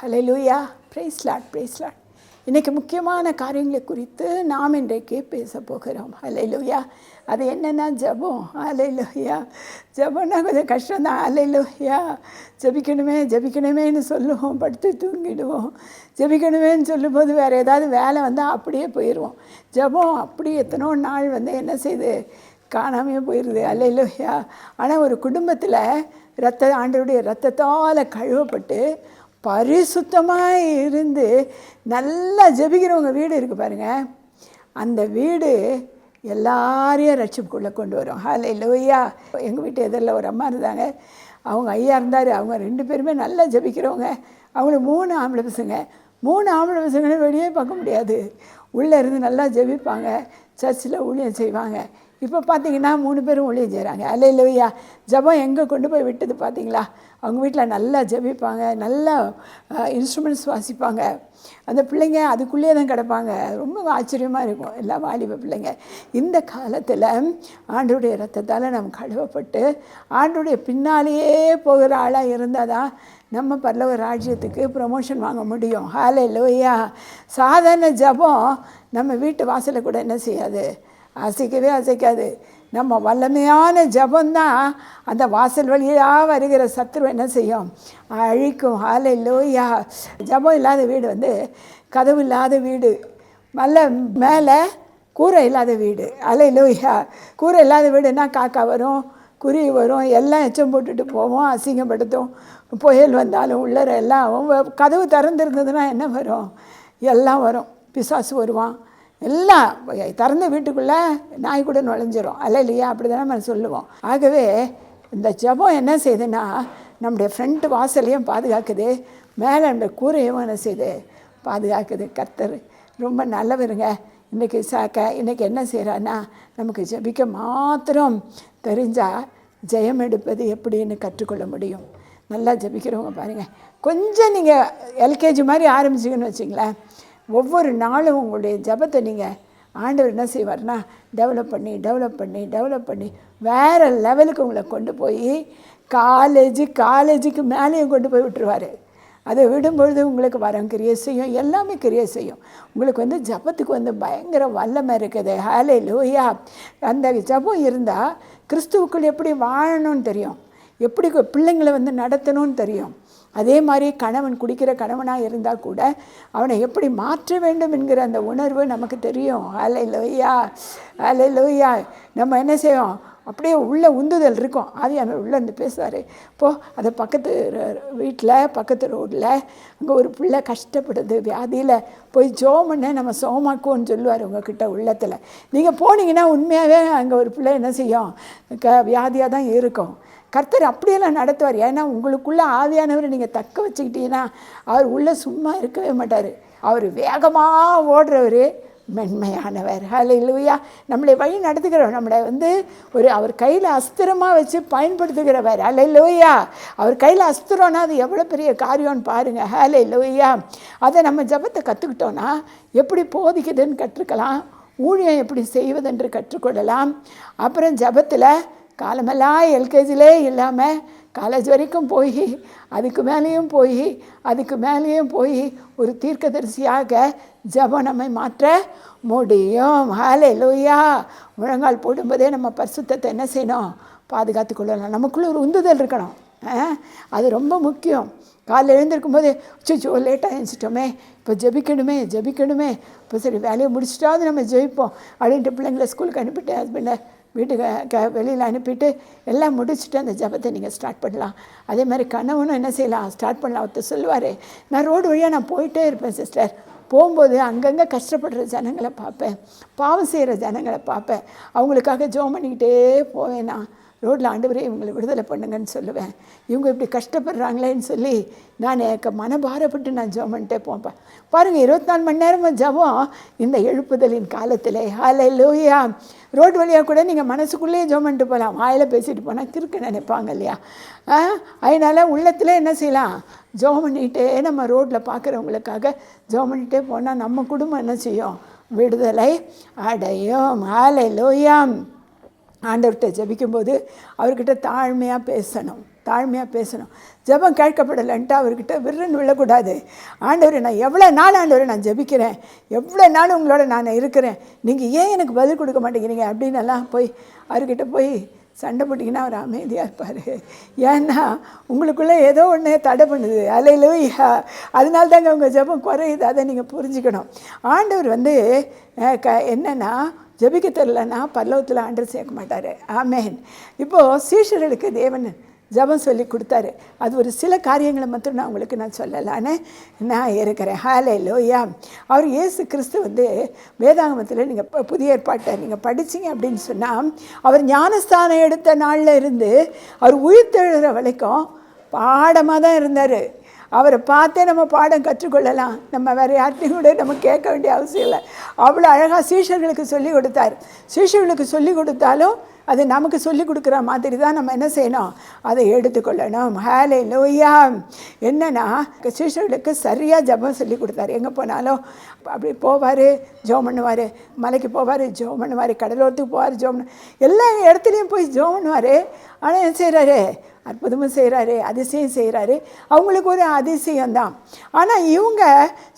ஹல்லேலூயா. Praise Lord, praise Lord. இன்றைக்கி முக்கியமான காரியங்களை குறித்து நாம் இன்றைக்கு பேச போகிறோம். ஹல்லேலூயா. அது என்னென்னா ஜெபம். ஹல்லேலூயா. ஜெபம்னா கொஞ்சம் கஷ்டம்தான். ஹல்லேலூயா. ஜெபிக்கணுமேன்னு சொல்லுவோம், படுத்து தூங்கிடுவோம். ஜெபிக்கணுமேன்னு சொல்லும்போது வேறு ஏதாவது வேலை வந்தால் அப்படியே போயிடுவோம். ஜெபம் அப்படி எத்தனோ நாள் என்ன செய்யுது, காணாமையே போயிடுது. ஹல்லேலூயா. ஆனால் ஒரு குடும்பத்தில் ஆண்டவருடைய இரத்தத்தால் கழுவப்பட்டு பரிசுத்தமாக இருந்து நல்லா ஜெபிக்கிறவங்க வீடு இருக்குது பாருங்கள், அந்த வீடு எல்லாரையும் ரட்சிப்புக்குள்ளே கொண்டு வரும். ஹல்லேலூயா. எங்கள் வீட்டு எதிரில் ஒரு அம்மா இருந்தாங்க, அவங்க ஐயா இருந்தார். அவங்க 2 பேருமே நல்லா ஜெபிக்கிறவங்க. அவங்களுக்கு 3 ஆம்பளை பசங்க. 3 ஆம்பளை பசங்களும் வெளியே பார்க்க முடியாது, உள்ளே இருந்து நல்லா ஜெபிப்பாங்க, சர்ச்சில் ஊழியம் செய்வாங்க. இப்போ பார்த்தீங்கன்னா 3 பேரும் ஊழியம் செய்கிறாங்க. ஹல்லேலூயா. ஜெபம் எங்கே கொண்டு போய் விட்டது பார்த்தீங்களா? அவங்க வீட்டில் நல்லா ஜெபிப்பாங்க, நல்லா இன்ஸ்ட்ருமெண்ட்ஸ் வாசிப்பாங்க. அந்த பிள்ளைங்க அதுக்குள்ளேயே தான் கிடப்பாங்க. ரொம்ப ஆச்சரியமாக இருக்கும். எல்லா வாலிப பிள்ளைங்க இந்த காலத்தில் ஆண்டவருடைய இரத்தத்தால் நம்ம கழுவப்பட்டு ஆண்டவருடைய பின்னாலேயே போகிற ஆளாக இருந்தால் தான் நம்ம பரலோக ராஜ்யத்துக்கு ப்ரமோஷன் வாங்க முடியும். ஹல்லேலூயா. சாதாரண ஜெபம் நம்ம வீட்டு வாசலை கூட என்ன செய்யாது, அசைக்கவே அசைக்காது. நம்ம வல்லமையான ஜெபந்தான் அந்த வாசல் வழியாக வருகிற சத்துருவை என்ன செய்யும், அழிக்கும். ஹல்லேலூயா. ஜெபம் இல்லாத வீடு கதவு இல்லாத வீடு, மேலே கூரை இல்லாத வீடு. ஹல்லேலூயா. கூரை இல்லாத வீடுன்னா காக்கா வரும், குருவி வரும், எல்லாம் எச்சம் போட்டுட்டு போவோம், அசிங்கப்படுத்தும். புயல் வந்தாலும் உள்ளர எல்லாம் கதவு திறந்துருந்ததுன்னா என்ன வரும், எல்லாம் வரும். பிசாசு வருவான், எல்லாம் திறந்த வீட்டுக்குள்ளே நாய் கூட நுழைஞ்சிரும். அல்லையா? அப்படி தானே நம்ம சொல்லுவோம். ஆகவே இந்த ஜெபம் என்ன செய்யுதுன்னா நம்முடைய ஃப்ரண்ட் வாசலையும் பாதுகாக்குது, மேலே அந்த கூரையும் என்ன செய்யுது, பாதுகாக்குது. கர்த்தர் ரொம்ப நல்லவருங்க. இன்றைக்கி என்ன செய்கிறான்னா, நமக்கு ஜெபிக்க மாத்திரம் தெரிஞ்சால் ஜெயம் எடுப்பது எப்படின்னு கற்றுக்கொள்ள முடியும். நல்லா ஜெபிக்கிறவங்க பாருங்கள், கொஞ்சம் நீங்கள் எல்கேஜி மாதிரி ஆரம்பிச்சிங்கன்னு வச்சிங்களேன், ஒவ்வொரு நாளும் உங்களுடைய ஜெபத்தை நீங்கள் ஆண்டவர் என்ன செய்வார்னா டெவலப் பண்ணி வேறு லெவலுக்கு உங்களை கொண்டு போய் காலேஜுக்கு மேலேயும் கொண்டு போய் விட்டுருவார். அதை விடும்பொழுது உங்களுக்கு வரம் கிரியை செய்யும், எல்லாமே கிரியை செய்யும். உங்களுக்கு ஜெபத்துக்கு பயங்கர வல்லமை இருக்குது. ஹல்லேலூயா. அந்த ஜெபம் இருந்தால் கிறிஸ்துவுக்குள் எப்படி வாழணும்னு தெரியும், எப்படி பிள்ளைங்களை நடத்தணும்னு தெரியும். அதே மாதிரி கணவன் குடிக்கிற கணவனாக இருந்தால் கூட அவனை எப்படி மாற்ற வேண்டும் என்கிற அந்த உணர்வு நமக்கு தெரியும். ஹல்லேலூயா. ஹல்லேலூயா. நம்ம என்ன செய்வோம், அப்படியே உள்ள உந்துதல் இருக்கும். ஆவியானவர் உள்ளே பேசுவார். இப்போது அதை பக்கத்து வீட்டில் பக்கத்து ரோட்டில் அங்கே ஒரு பிள்ளை கஷ்டப்படுது, வியாதியில் போய் ஜெபம் பண்ண நம்ம சோமாக்குவோன்னு சொல்லுவார் உங்ககிட்ட உள்ளத்தில். நீங்கள் போனீங்கன்னா உண்மையாகவே அங்கே ஒரு பிள்ளை என்ன செய்யும், வியாதியாக தான் இருக்கும். கர்த்தர் அப்படியெல்லாம் நடத்துவார். ஏன்னா உங்களுக்குள்ளே ஆவியானவர் நீங்கள் தக்க வச்சுக்கிட்டீங்கன்னா அவர் உள்ளே சும்மா இருக்கவே மாட்டார். அவர் வேகமாக ஓடுறவர், மென்மையானவர். ஹல்லேலூயா. நம்மளை வழி நடத்துகிறவர், நம்மளை அவர் கையில் அஸ்திரமாக வச்சு பயன்படுத்துகிறவர். ஹல்லேலூயா. அவர் கையில் அஸ்திரம்னா அது எவ்வளோ பெரிய காரியம்னு பாருங்கள். ஹல்லேலூயா. அதை நம்ம ஜெபத்தை கற்றுக்கிட்டோன்னா எப்படி போதிக்குதுன்னு கற்றுக்கலாம், ஊழியம் எப்படி செய்வதென்று கற்றுக்கொள்ளலாம். அப்புறம் ஜெபத்தில் காலமெல்லாம் எல்கேஜிலே இல்லாமல் காலேஜ் வரைக்கும் போய் அதுக்கு மேலேயும் போய் ஒரு தீர்க்கதரிசியாக ஜெபம் நம்மை மாற்ற முடியும். ஹல்லேலூயா. முழங்கால் போடும்போதே நம்ம பரிசுத்தத்தை என்ன செய்யணும், பாதுகாத்து கொள்ளலாம். நமக்குள்ளே ஒரு உந்துதல் இருக்கணும். அது ரொம்ப முக்கியம். காலையில் எழுந்திருக்கும் போது லேட்டாக எழுந்திரிச்சிட்டோமே, இப்போ ஜெபிக்கணுமே, இப்போ சரி வேலையை முடிச்சிட்டாவது நம்ம ஜெயிப்போம் அப்படின்ட்டு பிள்ளைங்களை ஸ்கூலுக்கு அனுப்பிட்டு ஹஸ்பண்டை வீட்டுக்கு வெளியில் அனுப்பிட்டு எல்லாம் முடிச்சுட்டு அந்த ஜெபத்தை நீங்கள் ஸ்டார்ட் பண்ணலாம். அதே மாதிரி கணவனும் என்ன செய்யலாம், ஸ்டார்ட் பண்ணலாம். ஒருத்தர் சொல்லுவார், நான் ரோடு வழியாக நான் போயிட்டே இருப்பேன் சிஸ்டர், போகும்போது அங்கங்கே கஷ்டப்படுற ஜனங்களை பார்ப்பேன், பாவம் செய்கிற ஜனங்களை பார்ப்பேன், அவங்களுக்காக ஜெபம் பண்ணிக்கிட்டே போவேன். நான் ரோட்டில் ஆண்டவரே இவங்களை விடுதலை பண்ணுங்கன்னு சொல்லுவேன், இவங்க இப்படி கஷ்டப்படுறாங்களேன்னு சொல்லி நான் மனபாரப்பட்டு நான் ஜெபம் பண்ணிட்டே போப்பேன். பாருங்கள், 24 மணி நேரமாக ஜெபம் இந்த எழுப்புதலின் காலத்தில். ஹல்லேலூயா. ரோடு வழியாக கூட நீங்கள் மனசுக்குள்ளேயே ஜெபம் பண்ணிட்டு போகலாம். வாயில் பேசிட்டு போனால் கிறுக்கு நினைப்பாங்க இல்லையா? அதனால் உள்ளத்தில் என்ன செய்யலாம், ஜெபம் பண்ணிகிட்டே நம்ம ரோட்டில் பார்க்குறவங்களுக்காக ஜெபம் பண்ணிகிட்டே போனால் நம்ம குடும்பம் என்ன செய்யும், விடுதலை அடையும். ஹல்லேலூயா. ஆண்டவர்கிட்ட ஜெபிக்கும்போது அவர்கிட்ட தாழ்மையாக பேசணும். தாழ்மையாக பேசணும். ஜெபம் கேட்கப்படலைன்ட்டு அவர்கிட்ட விருன்னு விழக்கூடாது. ஆண்டவரே, நான் எவ்வளோ நாள் ஆண்டவரே நான் ஜெபிக்கிறேன், எவ்வளோ நாள் உங்களோட நான் இருக்கிறேன், நீங்கள் ஏன் எனக்கு பதில் கொடுக்க மாட்டேங்கிறீங்க அப்படின்னு எல்லாம் போய் அவர்கிட்ட போய் சண்டை போட்டிங்கன்னா அவர் அமைதியாக இருப்பார். ஏன்னா உங்களுக்குள்ளே ஏதோ ஒன்று தடை பண்ணுது. அல்லேலூயா. அதனால தாங்க உங்கள் ஜெபம் குறையுது. அதை நீங்கள் புரிஞ்சுக்கணும். ஆண்டவர் என்னென்னா ஜெபிக்க தெரிலன்னா பரலோகத்தில் ஆண்டவர் சேர்க்க மாட்டார். ஆமேன். இப்போது சீஷர்களுக்கு தேவன் ஜெபம் சொல்லி கொடுத்தாரு. அது ஒரு சில காரியங்களை மட்டும் நான் உங்களுக்கு சொல்லலான்னு நான் இருக்கிறேன். ஹல்லேலூயா. அவர் இயேசு கிறிஸ்து வேதாகமத்தில் நீங்கள் புதிய ஏற்பாட்டை நீங்கள் படிச்சிங்க அப்படின்னு சொன்னால், அவர் ஞானஸ்தானம் எடுத்த நாளில் இருந்து அவர் உயிர்த்தெழுகிற வரைக்கும் பாடமாக தான் இருந்தார். அவரை பார்த்தே நம்ம பாடம் கற்றுக்கொள்ளலாம். நம்ம வேறு யார்கிட்டையும் கூட நம்ம கேட்க வேண்டிய அவசியம் இல்லை. அவ்வளோ அழகாக சீஷர்களுக்கு சொல்லி கொடுத்தார். சீஷர்களுக்கு சொல்லி கொடுத்தாலும் அது நமக்கு சொல்லி கொடுக்குற மாதிரி தான் நம்ம என்ன செய்யணும், அதை எடுத்துக்கொள்ளணும். ஹல்லேலூயா. என்னென்னா சீஷர்களுக்கு சரியாக ஜெபம் சொல்லி கொடுத்தாரு. எங்கே போனாலும் அப்படி போவார், ஜெபம் பண்ணுவார். மலைக்கு போவார், ஜெபம் பண்ணுவார். கடலோரத்துக்கு போவார், ஜெபம் எல்லா இடத்துலையும் போய் ஜெபம் பண்ணுவார். ஆனால் என்ன செய்கிறாரு, அற்புதமும் செய்கிறாரு, அதிசயம் செய்கிறாரு. அவங்களுக்கு ஒரு அதிசயம்தான். ஆனால் இவங்க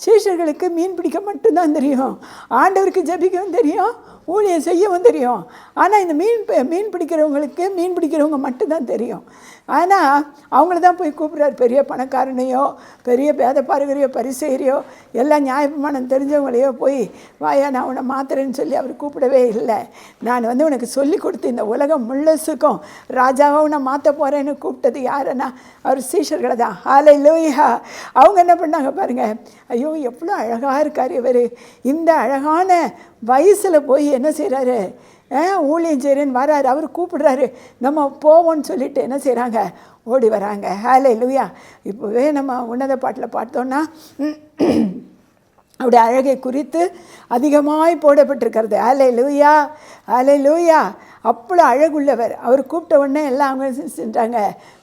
சீஷர்களுக்கு மீன் பிடிக்க மட்டும்தான் தெரியும், ஆண்டவருக்கு ஜெபிக்கவும் தெரியும், ஊழியம் செய்யவும் தெரியும். ஆனால் இந்த மீன் பிடிக்கிறவங்க மட்டும்தான் தெரியும். ஆனால் அவங்கள தான் போய் கூப்பிட்றாரு. பெரிய பணக்காரனையோ பெரிய பேதப்பாரகரையோ பரிசேரியோ எல்லாம் நியாயப்பிரமாணம் தெரிஞ்சவங்களையோ போய் வாயா நான் உன்னை மாத்துறேன்னு சொல்லி அவர் கூப்பிடவே இல்லை. நான் உனக்கு சொல்லி கொடுத்து இந்த உலகம் முழுசுக்கும் ராஜாவை உன்னை மாற்ற போகிறேன்னு கூப்பிட்டது யாருன்னா அவர் சீஷர்களை தான். ஹல்லேலூயா. அவங்க என்ன பண்ணாங்க பாருங்கள். ஐயோ எவ்வளோ அழகாக இருக்கார் இவர், இந்த அழகான வயசில் போய் என்ன செய்கிறாரு, ஊழியம் செய்கிறேன்னு வராரு. அவர் கூப்பிடுறாரு, நம்ம போவோன்னு சொல்லிட்டு என்ன செய்கிறாங்க, ஓடி வராங்க. ஹல்லேலூயா. இப்போவே நம்ம உன்னத பாட்டில் பார்த்தோன்னா அவருடைய அழகை குறித்து அதிகமாய் போடப்பட்டிருக்கிறது. ஹல்லேலூயா. ஹல்லேலூயா. அவ்வளோ அழகுள்ளவர். அவர் கூப்பிட்ட உடனே எல்லாம் அவங்க செஞ்சாங்க,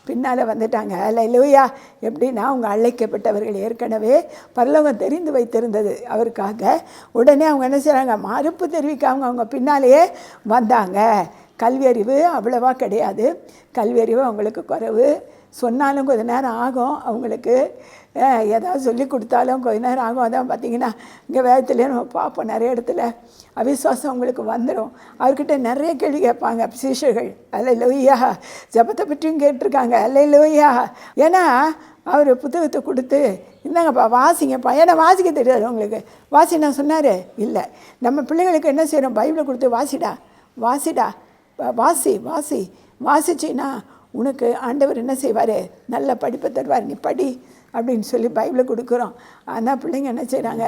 பின்னால் வந்துட்டாங்க. ஹல்லேலூயா. எப்படின்னா அவங்க அழைக்கப்பட்டவர்கள் ஏற்கனவே பரலோகம் தெரிந்து வைத்திருந்தது அவருக்காக. உடனே அவங்க என்ன செய்கிறாங்க, மறுப்பு தெரிவிக்காம அவங்க பின்னாலேயே வந்தாங்க. கல்வி அறிவு அவ்வளவா கிடையாது, கல்வி அறிவு அவங்களுக்கு குறைவு. சொன்னாலும் கொஞ்ச நேரம் ஆகும் அவங்களுக்கு, ஏதாவது சொல்லி கொடுத்தாலும் கொஞ்ச நேரம் ஆகும். அதான் பார்த்திங்கன்னா இங்கே வேதத்துலேயே நம்ம பார்ப்போம், நிறைய இடத்துல அவிசுவாசம் அவங்களுக்கு வந்துடும். அவர்கிட்ட நிறைய கேள்வி கேட்பாங்க சீஷர்கள். அல்லேலூயா. ஜெபத்தை பற்றியும் கேட்டிருக்காங்க. அல்லேலூயா. ஏன்னா அவர் புத்தகத்தை கொடுத்து இந்தாங்கப்பா வாசிங்கப்பா, ஏன்னா வாசிக்க தெரியாது உங்களுக்கு, வாசி நான் சொன்னார். இல்லை, நம்ம பிள்ளைங்களுக்கு என்ன செய்கிறோம், பைபிளை கொடுத்து வாசிடா வாசிச்சின்னா உனக்கு ஆண்டவர் என்ன செய்வார், நல்ல படிப்பை தருவார், நீ படி அப்படின்னு சொல்லி பைபிளை கொடுக்குறோம். ஆனால் பிள்ளைங்க என்ன செய்கிறாங்க,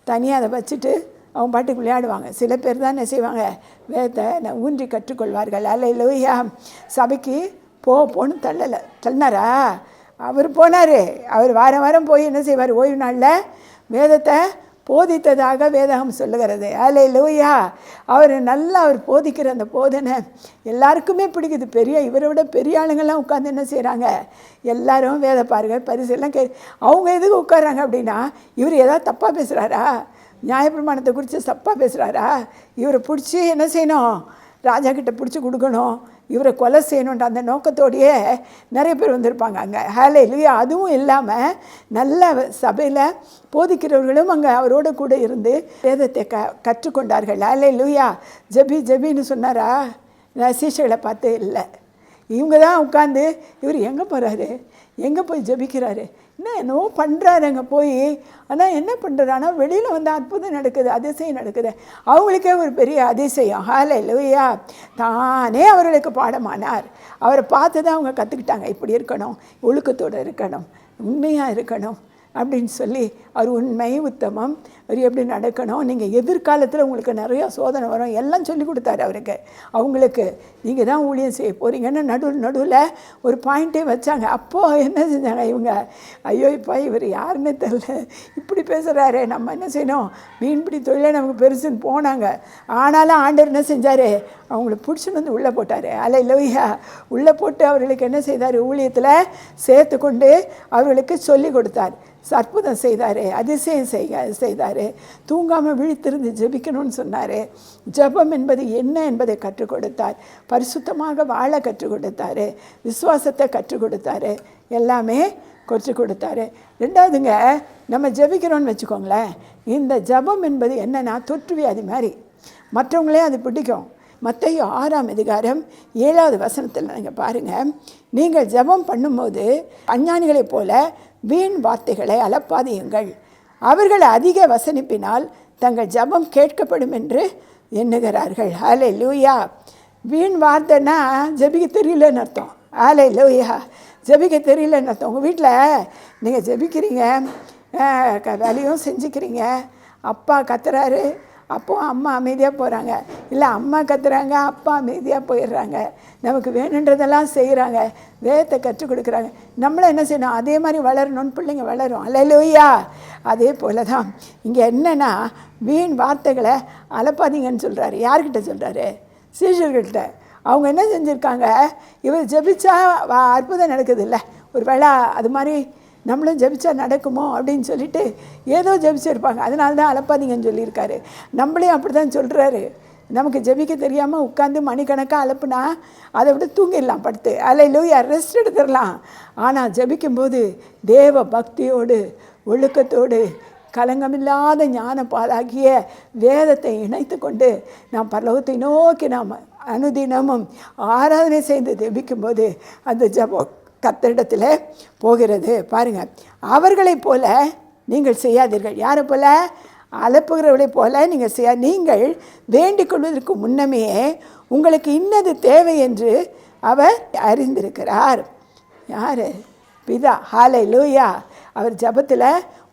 தனியாக அதை வச்சுட்டு அவங்க பாட்டுக்கு விளையாடுவாங்க. சில பேர் தான் என்ன செய்வாங்க, வேதத்தை ஊன்றி கற்றுக்கொள்வார்கள். அல்லேலூயா. சபைக்கு போன்னு தள்ளினாரா, அவர் போனார். அவர் வாரம் போய் என்ன செய்வார், ஓய்வு நாளில் வேதத்தை போதித்ததாக வேதகம் சொல்லுகிறது. அல்லேலூயா. அவர் போதிக்கிற அந்த போதனை எல்லாருக்குமே பிடிக்குது. இவரை விட பெரிய ஆளுங்கள்லாம் உட்காந்து என்ன செய்கிறாங்க, எல்லாரும் வேத பாருங்கள் பரிசெல்லாம் அவங்க எதுக்கு உட்கார்றாங்க அப்படின்னா, இவர் ஏதாவது தப்பாக பேசுகிறாரா, நியாயப்பிரமாணத்தை குறித்து தப்பாக பேசுகிறாரா, இவரை பிடிச்சி என்ன செய்யணும், ராஜா கிட்ட பிடிச்சி கொடுக்கணும், இவரை கொலை செய்யணுன்ற அந்த நோக்கத்தோடையே நிறைய பேர் வந்திருப்பாங்க அங்கே. ஹல்லேலூயா. அதுவும் இல்லாமல் நல்ல சபையில் போதிக்கிறவர்களும் அங்கே அவரோடு கூட இருந்து வேதத்தை கற்றுக்கொண்டார்கள். ஹல்லேலூயா. ஜெபின்னு சொன்னாரா, சீஷர்களை பார்த்து இல்லை, இவங்க தான் உட்காந்து இவர் எங்கே போகிறாரு, எங்கே போய் ஜெபிக்கிறாரு, என்னவோ பண்ணுறாரு அங்கே போய். ஆனால் என்ன பண்ணுறாரு, ஆனால் வெளியில் அற்புதம் நடக்குது, அதிசயம் நடக்குது. அவங்களுக்கே ஒரு பெரிய அதிசயம். ஹல்லேலூயா. தானே அவர்களுக்கு பாடமானார். அவரை பார்த்து தான் அவங்க கற்றுக்கிட்டாங்க, இப்படி இருக்கணும், ஒழுக்கத்தோடு இருக்கணும், உண்மையாக இருக்கணும் அப்படின்னு சொல்லி. அவர் உண்மை உத்தமம், அவர் எப்படி நடக்கணும், நீங்கள் எதிர்காலத்தில் உங்களுக்கு நிறையா சோதனை வரும் எல்லாம் சொல்லி கொடுத்தாரு அவங்களுக்கு. நீங்கள் தான் ஊழியம் செய்ய போகிறீங்கன்னு நடுவில் ஒரு பாயிண்ட்டே வச்சாங்க. அப்போது என்ன செஞ்சாங்க இவங்க, ஐயோ இப்போ இவர் யாருன்னு தெரில, இப்படி இப்படி பேசுகிறாரு, நம்ம என்ன செய்யணும், மீன்பிடி தொழிலே நமக்கு பெருசுன்னு போனாங்க. ஆனாலும் ஆண்டவர் என்ன செஞ்சார், அவங்கள பிடிச்சின்னு வந்து உள்ளே போட்டார். அல்லேலூயா. உள்ளே போட்டு அவர்களுக்கு என்ன செய்தார், ஊழியத்தில் சேர்த்து கொண்டு அவர்களுக்கு சொல்லி கொடுத்தார், அற்புதம் செய்தார், அதிசயம் செய்தார். தூங்காமல் விழித்திருந்து ஜெபிக்கணும்னு சொன்னார். ஜெபம் என்பது என்ன என்பதை கற்றுக் கொடுத்தார். பரிசுத்தமாக வாழ கற்றுக் கொடுத்தார். விசுவாசத்தை கற்றுக் கொடுத்தாரு. எல்லாமே கற்றுக் கொடுத்தாரு. ரெண்டாவதுங்க, நம்ம ஜெபிக்கிறோன்னு வச்சுக்கோங்களேன், இந்த ஜெபம் என்பது என்னென்னா தொற்று வியாதி மாதிரி, மற்றவங்களே அது பிடிக்கும். மத்தேயு 6:7 நீங்கள் பாருங்கள், நீங்கள் ஜெபம் பண்ணும்போது அஞ்ஞானிகளைப் போல வீண் வார்த்தைகளை அலப்பாதியுங்கள், அவர்கள் அதிக வசனிப்பினால் தங்கள் ஜெபம் கேட்கப்படும் என்று எண்ணுகிறார்கள். அல்லேலூயா. வீண் வார்த்தைன்னா ஜெபிக்க தெரியலன்னு அர்த்தம். அல்லேலூயா. ஜெபிக்க தெரியலன்னு அர்த்தம். உங்கள் வீட்டில் நீங்கள் ஜெபிக்கிறீங்க, வேலையும் செஞ்சுக்கிறீங்க, அப்பா கத்துறாரு, அப்போ அம்மா அமைதியாக போகிறாங்க, இல்லை அம்மா கத்துறாங்க, அப்பா அமைதியாக போயிடுறாங்க, நமக்கு வேணுன்றதெல்லாம் செய்கிறாங்க, வேதத்தை கற்றுக் கொடுக்குறாங்க. நம்மளும் என்ன செய்யணும், அதே மாதிரி வளரணும்னு பிள்ளைங்க வளரும். அல்லேலூயா. அதே போல தான் இங்கே என்னென்னா, வீண் வார்த்தைகளை அலப்பாதீங்கன்னு சொல்கிறாரு. யார்கிட்ட சொல்கிறாரு? சீஷர்கள்கிட்ட. அவங்க என்ன செஞ்சுருக்காங்க, இவர் ஜெபிச்சா அற்புதம் நடக்குது இல்லை, ஒரு வேளை அது மாதிரி நம்மளும் ஜெபிச்சா நடக்குமோ அப்படின்னு சொல்லிட்டு ஏதோ ஜெபிச்சிருப்பாங்க. அதனால தான் அலப்பாதீங்கன்னு சொல்லியிருக்காரு. நம்மளையும் அப்படி தான் சொல்கிறாரு. நமக்கு ஜெபிக்க தெரியாமல் உட்காந்து மணிக்கணக்காக அலப்புனா அதை விட தூங்கிடலாம் படுத்து. அல்லேலூயா, ரெஸ்ட் எடுத்துடலாம். ஆனால் ஜெபிக்கும்போது தேவ பக்தியோடு ஒழுக்கத்தோடு கலங்கமில்லாத ஞான பாலாகிய வேதத்தை இணைத்து கொண்டு நாம் பரலோகத்தை நோக்கி நாம் அனுதினமும் ஆராதனை செய்து ஜெபிக்கும்போது அந்த ஜெபம் கர்த்தரிடத்தில் போகிறது. பாருங்கள், அவர்களைப் போல நீங்கள் செய்யாதீர்கள். யாரை போல? அலப்புகிறவர்களைப் போல நீங்கள் நீங்கள் வேண்டிக் கொள்வதற்கு முன்னமே உங்களுக்கு இன்னது தேவை என்று அவர் அறிந்திருக்கிறார். யார்? பிதா. ஹல்லேலூயா. அவர் ஜெபத்தில்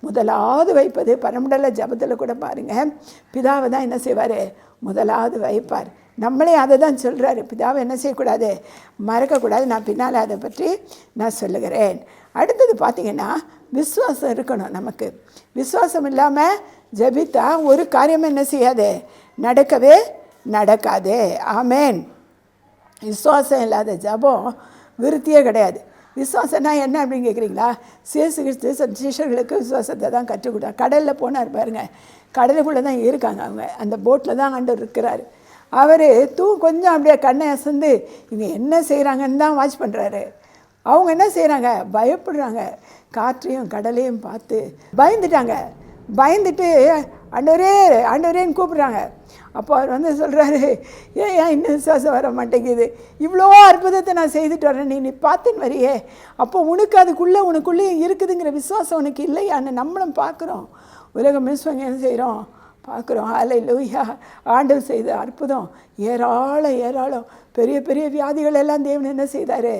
முதலாவது வைப்பது, பரமண்டல ஜெபத்தில் கூட பாருங்கள், பிதாவை தான் என்ன செய்வார், முதலாவது வைப்பார். நம்மளே அதை தான் சொல்கிறாரு, பிதாவை என்ன செய்யக்கூடாது, மறக்கக்கூடாது. நான் பின்னால் அதை பற்றி நான் சொல்லுகிறேன். அடுத்தது பார்த்திங்கன்னா, விசுவாசம் இருக்கணும் நமக்கு. விசுவாசம் இல்லாமல் ஜெபித்தா ஒரு காரியம் என்ன செய்யாது, நடக்கவே நடக்காது. ஆமேன். விசுவாசம் இல்லாத ஜெபம் விருத்தியே கிடையாது. விசுவாசம்னா என்ன அப்படின்னு கேட்குறீங்களா? சீஷர்களுக்கு விசுவாசத்தை தான் கற்றுக் கொடுத்தார். கடலில் போனார் பாருங்கள், கடலுக்குள்ளே தான் இருக்காங்க அவங்க, அந்த போட்டில் தான் ஆண்டவர் இருக்கிறார். அவர் கொஞ்சம் அப்படியே கண்ணை அசந்து இவங்க என்ன செய்கிறாங்கன்னு தான் வாட்ச் பண்ணுறாரு. அவங்க என்ன செய்கிறாங்க, பயப்படுறாங்க. காற்றையும் கடலையும் பார்த்து பயந்துட்டாங்க. பயந்துட்டு ஆண்டவரே ஆண்டவரேன்னு கூப்பிட்றாங்க. அப்போ அவர் சொல்கிறாரு, ஏன் இன்னும் விசுவாசம் வர மாட்டேங்குது, இவ்வளோ அற்புதத்தை நான் செய்துட்டு வரேன், நீ பார்த்துன்னு வரியே, அப்போ உனக்குள்ளேயும் இருக்குதுங்கிற விசுவாசம் உனக்கு இல்லையான்னு நம்மளும் பார்க்குறோம். உலகம் மிஸ்வங்க என்ன செய்கிறோம், பார்க்குறோம். அல்லேலூயா. ஆண்டவர் செய்த அற்புதம் ஏராளம். பெரிய பெரிய வியாதிகள் எல்லாம் தேவன் என்ன செய்தார்,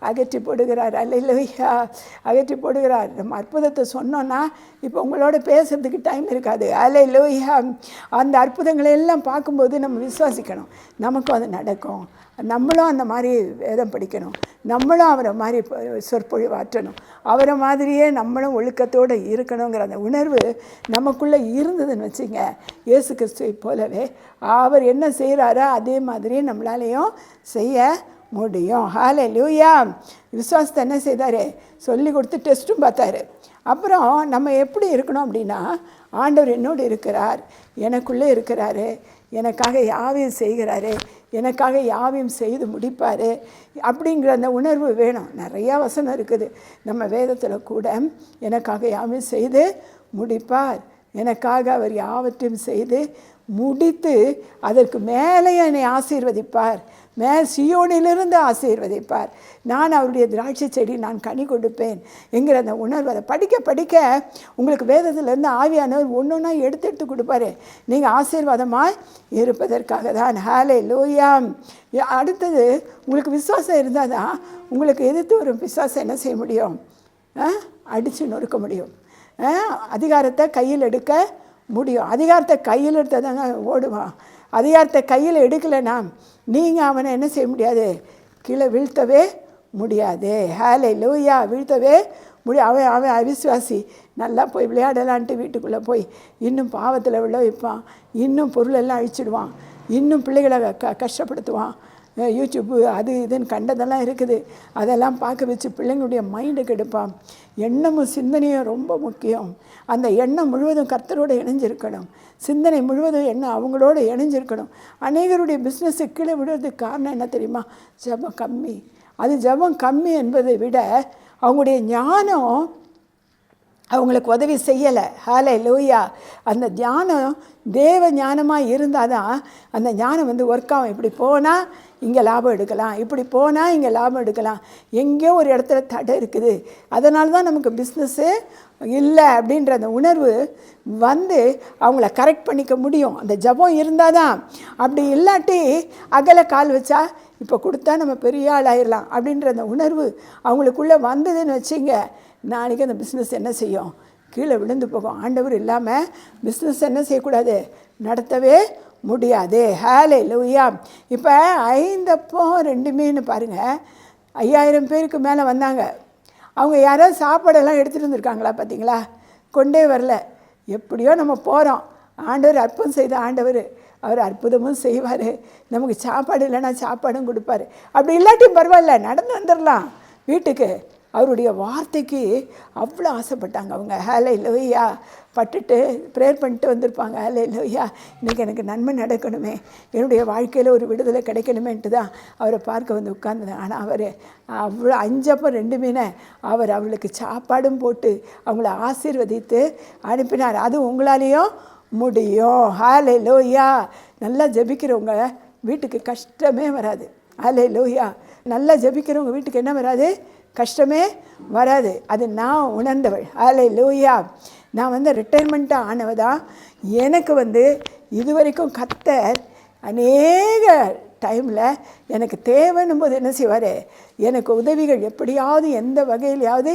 அகற்றி போடுகிறார். அல்லேலூயா, அகற்றி போடுகிறார். நம்ம அற்புதத்தை சொன்னோன்னா இப்போ உங்களோட பேசுகிறதுக்கு டைம் இருக்காது. அல்லேலூயா. அந்த அற்புதங்களை எல்லாம் பார்க்கும்போது நம்ம விசுவாசிக்கணும், நமக்கும் அது நடக்கும். நம்மளும் அந்த மாதிரி வேதம் படிக்கணும், நம்மளும் அவரை மாதிரி சொற்பொழிவாற்றணும், அவரை மாதிரியே நம்மளும் ஒழுக்கத்தோடு இருக்கணுங்கிற அந்த உணர்வு நமக்குள்ளே இருந்ததுன்னு வச்சுங்க, இயேசு கிறிஸ்துவை போலவே அவர் என்ன செய்கிறாரோ அதே மாதிரி நம்மளாலேயும் செய்ய முடியும். ஹல்லேலூயா. விசுவாசத்தை என்ன செய்தார், சொல்லி கொடுத்து டெஸ்ட்டும் பார்த்தாரு. அப்புறம் நம்ம எப்படி இருக்கணும் அப்படின்னா, ஆண்டவர் என்னோடு இருக்கிறார், எனக்குள்ளே இருக்கிறாரு, எனக்காக யாவையும் செய்கிறாரு, எனக்காக யாவையும் செய்து முடிப்பார் அப்படிங்கிற அந்த உணர்வு வேணும். நிறையா வசனம் இருக்குது நம்ம வேதத்தில் கூட, எனக்காக யாவையும் செய்து முடிப்பார், எனக்காக அவர் யாவற்றையும் செய்து முடித்து அதற்கு மேலே என்னை ஆசீர்வதிப்பார், சியோனிலிருந்து ஆசீர்வதிப்பார், நான் அவருடைய திராட்சை செடி, நான் கனி கொடுப்பேன் என்கிற அந்த உணர்வு அதை படிக்க படிக்க உங்களுக்கு வேதத்திலேருந்து ஆவியானவர் ஒன்றா எடுத்து கொடுப்பாரு, நீங்கள் ஆசீர்வாதமாக இருப்பதற்காக தான். ஹல்லேலூயா. அடுத்தது, உங்களுக்கு விசுவாசம் இருந்தால் தான் உங்களுக்கு எதிர்த்து ஒரு விசுவாசம் என்ன செய்ய முடியும், அடித்து நொறுக்க முடியும், அதிகாரத்தை கையில் எடுக்க முடியும். அதிகாரத்தை கையில் எடுத்தால் ஓடுவான். அதிகாரத்தை கையில் எடுக்கலைன்னா நீங்கள் அவனை என்ன செய்ய முடியாது, கீழே வீழ்த்தவே முடியாது. ஹல்லேலூயா. வீழ்த்தவே அவன் அவிசுவாசி. நல்லா போய் விளையாடலான்ட்டு வீட்டுக்குள்ளே போய் இன்னும் பாவத்தில் விழ வைப்பான், இன்னும் பொருளெல்லாம் அழிச்சிடுவான், இன்னும் பிள்ளைகளை கஷ்டப்படுத்துவான். யூடியூப்பு அது இதுன்னு கண்டதெல்லாம் இருக்குது, அதெல்லாம் பார்க்க வச்சு பிள்ளைங்களுடைய மைண்டுக்கு எடுப்பான். எண்ணமும் சிந்தனையும் ரொம்ப முக்கியம். அந்த எண்ணம் முழுவதும் கர்த்தரோடு இணைஞ்சிருக்கணும், சிந்தனை முழுவதும் எண்ணம் அவங்களோட இணைஞ்சிருக்கணும். அநேகருடைய பிஸ்னஸை கீழே விடுறதுக்கு காரணம் என்ன தெரியுமா? ஜபம் கம்மி. அது ஜபம் கம்மி என்பதை விட அவங்களுடைய ஞானம் அவங்களுக்கு உதவி செய்யலை. ஹல்லேலூயா. அந்த ஞானம் தேவ ஞானமாக இருந்தால் தான் அந்த ஞானம் ஒர்க் ஆகும். இப்படி போனால் இங்கே லாபம் எடுக்கலாம், இப்படி போனால் இங்கே லாபம் எடுக்கலாம். எங்கேயோ ஒரு இடத்துல தடை இருக்குது, அதனால தான் நமக்கு பிஸ்னஸ்ஸு இல்லை அப்படின்ற அந்த உணர்வு அவங்கள கரெக்ட் பண்ணிக்க முடியும். அந்த ஜபம் இருந்தால் தான். அப்படி இல்லாட்டி அகல கால் வச்சா இப்போ கொடுத்தா நம்ம பெரிய ஆள் ஆயிடலாம் அப்படின்ற அந்த உணர்வு அவங்களுக்குள்ளே வந்ததுன்னு வச்சுங்க, நாளைக்கு அந்த பிஸ்னஸ் என்ன செய்யும்? கீழே விழுந்து போகும். ஆண்டவர் இல்லாமல் பிஸ்னஸ் என்ன செய்யக்கூடாது? நடத்தவே முடியாது. ஹல்லேலூயா. இப்போ 5 அப்பம் 2 மீன் பாருங்கள், 5000 பேருக்கு மேலே வந்தாங்க. அவங்க யாராவது சாப்பாடெல்லாம் எடுத்துகிட்டு வந்துருக்காங்களா? பார்த்தீங்களா? கொண்டே வரல. எப்படியோ நம்ம போகிறோம். ஆண்டவர் அற்புதம் செய்த ஆண்டவர், அவர் அற்புதமும் செய்வார். நமக்கு சாப்பாடு இல்லைன்னா சாப்பாடும் கொடுப்பார். அப்படி இல்லாட்டியும் பரவாயில்ல, நடந்து வந்துடலாம் வீட்டுக்கு. அவருடைய வார்த்தைக்கு அவ்வளோ ஆசைப்பட்டாங்க அவங்க. ஹல்லேலூயா. பட்டுட்டு ப்ரேயர் பண்ணிட்டு வந்திருப்பாங்க. ஹல்லேலூயா. இன்றைக்கி எனக்கு நன்மை நடக்கணுமே, என்னுடைய வாழ்க்கையில் ஒரு விடுதலை கிடைக்கணுமேன்ட்டு தான் அவரை பார்க்க உட்கார்ந்தேன். ஆனால் அவர் அவ்வளோ 5 அப்பம் 2 மீனை அவளுக்கு சாப்பாடும் போட்டு அவங்கள ஆசீர்வதித்து அனுப்பினார். அது உங்களாலேயும் முடியும். ஹல்லேலூயா. நல்லா ஜெபிக்கிறவங்க வீட்டுக்கு கஷ்டமே வராது. ஹல்லேலூயா. நல்லா ஜெபிக்கிறவங்க வீட்டுக்கு என்ன வராது? கஷ்டமே வராது. அது நான் உணர்ந்தவள். ஹல்லேலூயா. நான் ரிட்டைர்மெண்ட்டாக ஆனவதான். எனக்கு இது வரைக்கும் கர்த்தர் அநேக டைமில் எனக்கு தேவைன்னும் போது என்ன செய்வார்? எனக்கு உதவிகள் எப்படியாவது எந்த வகையிலையாவது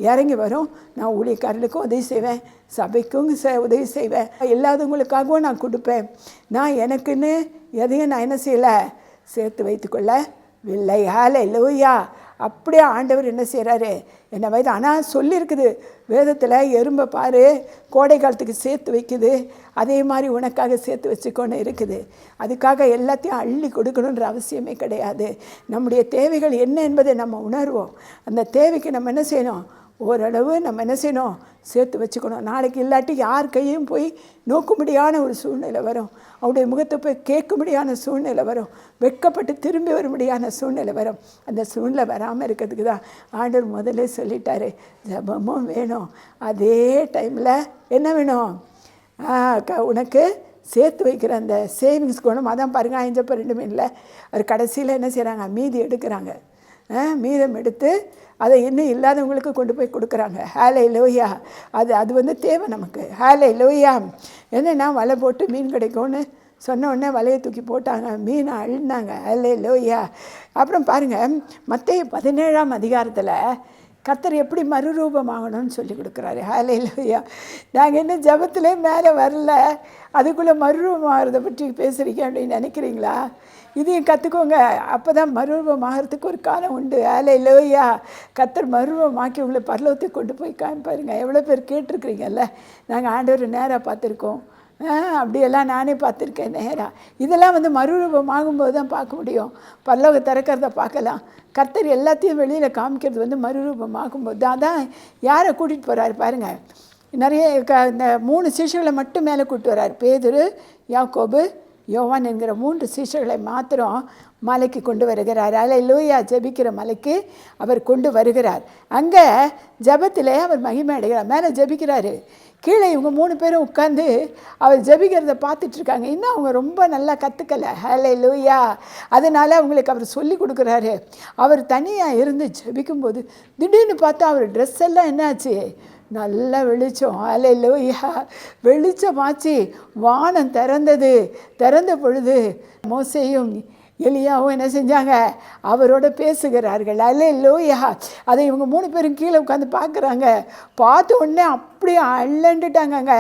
இறங்கி வரும். நான் ஊழியக்காரர்களுக்கும் உதவி செய்வேன், சபைக்கும் உதவி செய்வேன், இல்லாதவங்களுக்காகவும் நான் கொடுப்பேன். நான் எனக்குன்னு எதையும் நான் என்ன செய்யலை? சேர்த்து வைத்துக்கொள்ளவில்லை. ஹல்லேலூயா. அப்படியே ஆண்டவர் என்ன செய்கிறாரு? என்ன வயது ஆனால் சொல்லியிருக்குது வேதத்தில், எறும்பை பாரு கோடை காலத்துக்கு சேர்த்து வைக்குது, அதே மாதிரி உனக்காக சேர்த்து வச்சுக்கோன்னு இருக்குது. அதுக்காக எல்லாத்தையும் அள்ளி கொடுக்கணுன்ற அவசியமே கிடையாது. நம்முடைய தேவைகள் என்ன என்பதை நம்ம உணர்வோம். அந்த தேவைக்கு நம்ம என்ன செய்யணும்? ஓரளவு நம்ம என்ன செய்யணும்? சேர்த்து வச்சுக்கணும். நாளைக்கு இல்லாட்டி யார் கையும் போய் நோக்கும்படியான ஒரு சூழ்நிலை வரும், அவருடைய முகத்தை போய் கேட்கும்படியான சூழ்நிலை வரும், வெட்கப்பட்டு திரும்பி வரும்படியான சூழ்நிலை வரும். அந்த சூழ்நிலை வராமல் இருக்கிறதுக்கு தான் ஆண்டவர் முதல்ல சொல்லிட்டாரு, ஜபமும் வேணும், அதே டைமில் என்ன வேணும்? உனக்கு சேர்த்து வைக்கிற அந்த சேவிங்ஸ் வேணும். அதான் பாருங்கள், 5 அப்பம் 2 மீனில் அவர் கடைசியில் என்ன செய்கிறாங்க? மீதி எடுக்கிறாங்க. மீதம் எடுத்து அதை இன்னும் இல்லாதவங்களுக்கு கொண்டு போய் கொடுக்குறாங்க. ஹல்லேலூயா. அது தேவை நமக்கு. ஹல்லேலூயா. என்னென்னா வலை போட்டு மீன் கிடைக்கும்னு சொன்ன உடனே வலையை தூக்கி போட்டாங்க, மீனை அழுந்தாங்க. ஹல்லேலூயா. அப்புறம் பாருங்கள், மத்தேயு 17ஆம் அதிகாரத்தில் கர்த்தர் எப்படி மறுரூபமாகணும்னு சொல்லி கொடுக்குறாரு. ஹல்லேலூயா. நாங்கள் இன்னும் ஜபத்திலே மேலே வரல, அதுக்குள்ளே மறுரூபமாகிறத பற்றி பேசுகிறீங்க அப்படின்னு நினைக்கிறீங்களா? இதையும் கற்றுக்கோங்க. அப்போ தான் மறுரூபமாகறதுக்கு ஒரு காலம் உண்டு. ஹல்லேலூயா. கர்த்தர் மறுரூபமாக்கி உங்களை பரலோகத்தை கொண்டு போய் காமிப்பாருங்க. எவ்வளோ பேர் கேட்டிருக்கிறீங்கல்ல, நாங்கள் ஆண்டவர் நேராக பார்த்துருக்கோம், அப்படியெல்லாம் நானே பார்த்துருக்கேன் நேராக. இதெல்லாம் மறுரூபமாகும்போது தான் பார்க்க முடியும். பரலோகம் திறக்கிறத பார்க்கலாம். கர்த்தர் எல்லாத்தையும் வெளியில் காமிக்கிறது மறுரூபமாகும்போது அதான். யாரை கூட்டிகிட்டு போகிறாரு பாருங்கள், நிறைய இந்த 3 சீஷர்களை மட்டும் மேலே கூப்பிட்டு வர்றார். பேதுரு, யாக்கோபு, யோவான் என்கிற 3 சீஷர்களை மாத்திரம் மலைக்கு கொண்டு வருகிறார். ஹல்லேலூயா. ஜெபிக்கிற மலைக்கு அவர் கொண்டு வருகிறார். அங்கே ஜெபத்திலே அவர் மகிமை அடைகிறார். மேலே ஜெபிக்கிறாரு, கீழே இவங்க 3 பேரும் உட்காந்து அவர் ஜெபிக்கிறத பார்த்துட்ருக்காங்க. இன்னும் அவங்க ரொம்ப நல்லா கற்றுக்கலை. ஹல்லேலூயா. அதனால் அவங்களுக்கு அவர் சொல்லி கொடுக்குறாரு. அவர் தனியாக இருந்து ஜெபிக்கும்போது திடீர்னு பார்த்தா அவர் ட்ரெஸ் எல்லாம் என்னாச்சு? நல்ல வெளிச்சம். ஹல்லேலூயா. வெளிச்சமாச்சு, வானம் திறந்தது. திறந்த பொழுது மோசேயும் எலியாவும் என்ன செஞ்சாங்க? அவரோட பேசுகிறார்கள். ஹல்லேலூயா. அதை இவங்க 3 பேரும் கீழே உட்காந்து பார்க்குறாங்க. பார்த்த உடனே அப்படியே அள்ளண்டுட்டாங்கங்க.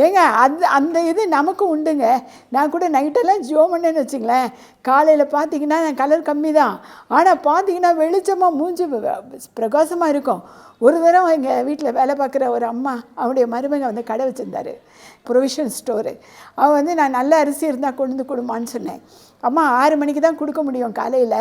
ஏங்க அந்த இது நமக்கும் உண்டுங்க. நான் கூட நைட்டெல்லாம் ஜோம் பண்ணேன்னு வச்சுங்களேன், காலையில் பார்த்தீங்கன்னா கலர் கம்மி தான், ஆனால் பார்த்தீங்கன்னா வெளிச்சமாக மூஞ்சி பிரகாசமாக இருக்கும். ஒரு தடவை எங்கள் வீட்டில் வேலை பார்க்குற ஒரு அம்மா, அவருடைய மருமகன் வந்து கடை வச்சுருந்தார், ப்ரொவிஷன் ஸ்டோரு. அவன் வந்து நான் நல்ல அரிசி இருந்தால் கொண்டு வந்து கொடுமான்னு சொன்னேன். அம்மா 6 மணிக்கு தான் கொடுக்க முடியும் காலையில்,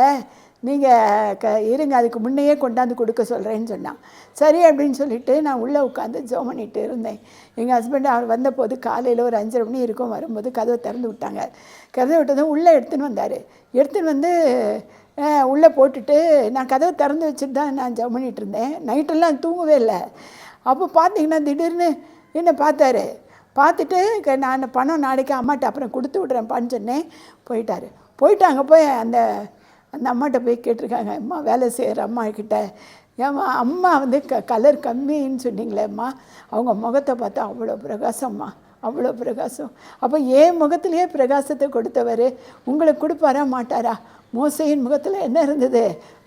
நீங்கள் இருங்க, அதுக்கு முன்னையே கொண்டாந்து கொடுக்க சொல்கிறேன்னு சொன்னான். சரி அப்படின்னு சொல்லிவிட்டு நான் உள்ளே உட்காந்து ஜெபம் பண்ணிகிட்டு இருந்தேன். எங்கள் ஹஸ்பண்ட் அவர் வந்தபோது காலையில் ஒரு 5:30 மணி இருக்கும், வரும்போது கதவை திறந்து விட்டாங்க. திறந்து விட்டதும் உள்ளே எடுத்துன்னு வந்தார். எடுத்துன்னு வந்து உள்ளே போட்டுட்டு நான் கதவை திறந்து வச்சுட்டு தான் நான் ஜெபம் பண்ணிகிட்டு இருந்தேன். நைட்டெல்லாம் தூங்கவே இல்லை. அப்போ பார்த்தீங்கன்னா திடீர்னு என்ன பார்த்தாரு. பார்த்துட்டு நான் பணம் நாளைக்கு அம்மாட்ட அப்புறம் கொடுத்து விட்றேன்ப்பான்னு சொன்னேன். போயிட்டு அங்கே போய் அந்த அம்மாட்ட போய் கேட்டிருக்காங்க, அம்மா வேலை செய்கிற அம்மா கிட்ட, ஏம்மா அம்மா வந்து கலர் கம்மின்னு சொன்னீங்களே அம்மா, அவங்க முகத்தை பார்த்தா அவ்வளோ பிரகாசம்மா, அவ்வளோ பிரகாசம். அப்போ என் முகத்திலேயே பிரகாசத்தை கொடுத்தவர் உங்களுக்கு கொடுப்பாரா மாட்டாரா? மோசையின் முகத்தில் என்ன இருந்தது?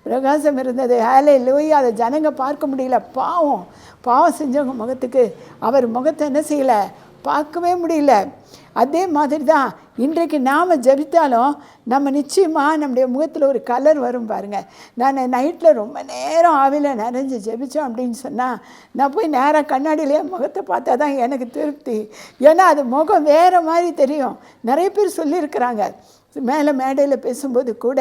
பிரகாசம் இருந்தது. ஹல்லேலூயா. அதை ஜனங்க பார்க்க முடியல. பாவம் செஞ்சவங்க முகத்துக்கு அவர் முகத்தை என்ன செய்யலை? பார்க்கவே முடியல. அதே மாதிரி தான் இன்றைக்கு நாம் ஜெபித்தாலும் நம்ம நிச்சயமாக நம்முடைய முகத்தில் ஒரு கலர் வரும் பாருங்கள். நான் நைட்டில் ரொம்ப நேரம் ஆவியில் நனைஞ்சு ஜெபித்தோம் அப்படின்னு சொன்னால், நான் போய் நேராக கண்ணாடியிலே முகத்தை பார்த்தா தான் எனக்கு திருப்தி. ஏன்னா அது முகம் வேறு மாதிரி தெரியும். நிறைய பேர் சொல்லியிருக்கிறாங்க, மேலே மேடையில் பேசும்போது கூட,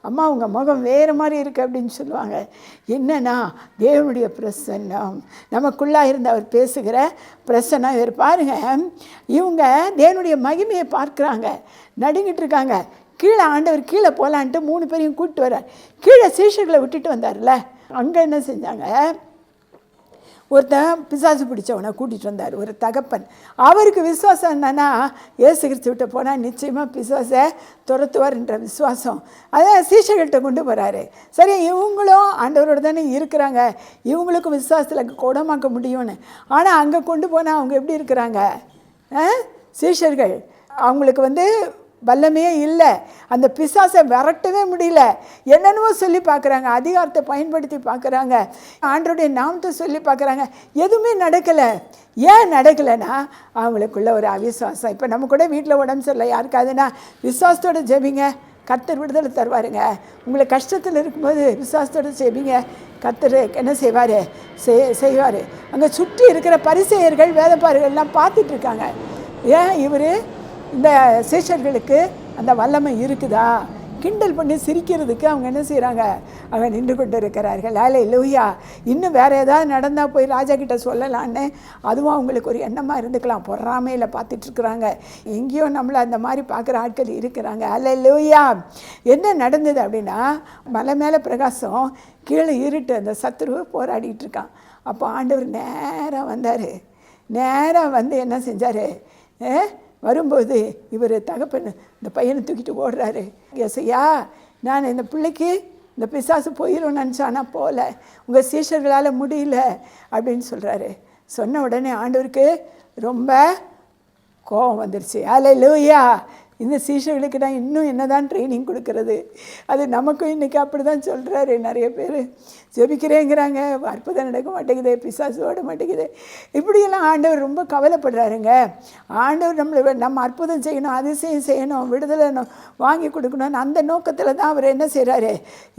அம்மா உங்கள் முகம் வேறு மாதிரி இருக்குது அப்படின்னு சொல்லுவாங்க. என்னன்னா தேவனுடைய பிரசன்னம் நமக்குள்ளாக இருந்து அவர் பேசுகிற பிரசன்னம். இவர் பாருங்கள், இவங்க தேவனுடைய மகிமையை பார்க்குறாங்க, நடுங்கிட்டு இருக்காங்க. கீழே ஆண்டவர் கீழே போகலான்ட்டு 3 பேரையும் கூப்பிட்டு வர்றார். கீழே சீஷர்களை விட்டுட்டு வந்தார்ல, அங்கே என்ன செஞ்சாங்க? ஒருத்தன் பிசாசு பிடிச்சவனை கூட்டிகிட்டு வந்தார், ஒரு தகப்பன். அவருக்கு விசுவாசம் என்னன்னா, இயேசு கிறிஸ்து விட்டு போனால் நிச்சயமாக பிசாசை துரத்துவார்ன்ற விசுவாசம். அதான் சீஷர்கள்ட்ட கொண்டு போகிறாரு. சரி, இவங்களும் ஆண்டவரோடு தானே இருக்கிறாங்க, இவங்களுக்கும் விசுவாசத்தில் குணமாக்க முடியும்னு. ஆனால் அங்கே கொண்டு போனால் அவங்க எப்படி இருக்கிறாங்க? சீஷர்கள் அவங்களுக்கு வந்து வல்லமையே இல்லை, அந்த பிசாசை விரட்டவே முடியல. என்னென்னவோ சொல்லி பார்க்குறாங்க, அதிகாரத்தை பயன்படுத்தி பார்க்குறாங்க, ஆண்டவருடைய நாமத்தை சொல்லி பார்க்குறாங்க, எதுவுமே நடக்கலை. ஏன் நடக்கலைன்னா அவங்களுக்குள்ள ஒரு அவிசுவாசம். இப்போ நம்ம கூட வீட்டில் உடம்பு சரியில்லை யாருக்காதுன்னா, விசுவாசத்தோடு ஜெபிங்க, கர்த்தர் விடுதலை தருவாருங்க. உங்களை கஷ்டத்தில் இருக்கும்போது விசுவாசத்தோடு ஜெபிங்க, கர்த்தர் என்ன செய்வார்? செய்வார். அங்கே சுற்றி இருக்கிற பரிசேயர்கள் வேதப்பாரர்கள்லாம் பார்த்துட்ருக்காங்க. ஏன் இவர் இந்த சீஷர்களுக்கு அந்த வல்லமை இருக்குதா கிண்டல் பண்ணி சிரிக்கிறதுக்கு அவங்க என்ன செய்கிறாங்க? அவங்க நின்று கொண்டு இருக்கிறார்கள். ஹல்லேலூயா. இன்னும் வேறு ஏதாவது நடந்தால் போய் ராஜா கிட்ட சொல்லலான்னு அதுவும் அவங்களுக்கு ஒரு எண்ணமாக இருந்துக்கலாம். பொறாமையில் பார்த்துட்ருக்குறாங்க. எங்கேயோ நம்மளை அந்த மாதிரி பார்க்குற ஆட்கள் இருக்கிறாங்க. ஹல்லேலூயா. என்ன நடந்தது அப்படின்னா, மலை மேலே பிரகாசம், கீழே இருட்டு, அந்த சத்துருவை போராடிட்டு இருக்கான். அப்போ ஆண்டவர் நேராக வந்தார். நேராக வந்து என்ன செஞ்சார்? வரும்போது இவர் தகப்பன் இந்த பையனை தூக்கிட்டு ஓடுறாரு. ஏசையா, நான் இந்த பிள்ளைக்கு இந்த பிசாசு போயிடும் நினச்சானா போகல, உங்கள் சீஷர்களால் முடியல அப்படின்னு சொல்கிறாரு. சொன்ன உடனே ஆண்டவருக்கு ரொம்ப கோபம் வந்துடுச்சு. ஹல்லேலூயா. இந்த சீஷர்களுக்கு நான் இன்னும் என்ன தான் ட்ரைனிங் கொடுக்கறது? அது நமக்கும் இன்றைக்கி அப்படி தான் சொல்கிறாரு. நிறைய பேர் ஜெபிக்கிறேங்கிறாங்க, அற்புதம் நடக்க மாட்டேங்குது, பிசாசு ஓட மாட்டேங்குது, இப்படியெல்லாம் ஆண்டவர் ரொம்ப கவலைப்படுறாருங்க. ஆண்டவர் நம்ம அற்புதம் செய்யணும், அதிசயம் செய்யணும், விடுதலை வாங்கி கொடுக்கணும்னு அந்த நோக்கத்தில் தான் அவர் என்ன செய்கிறாரு?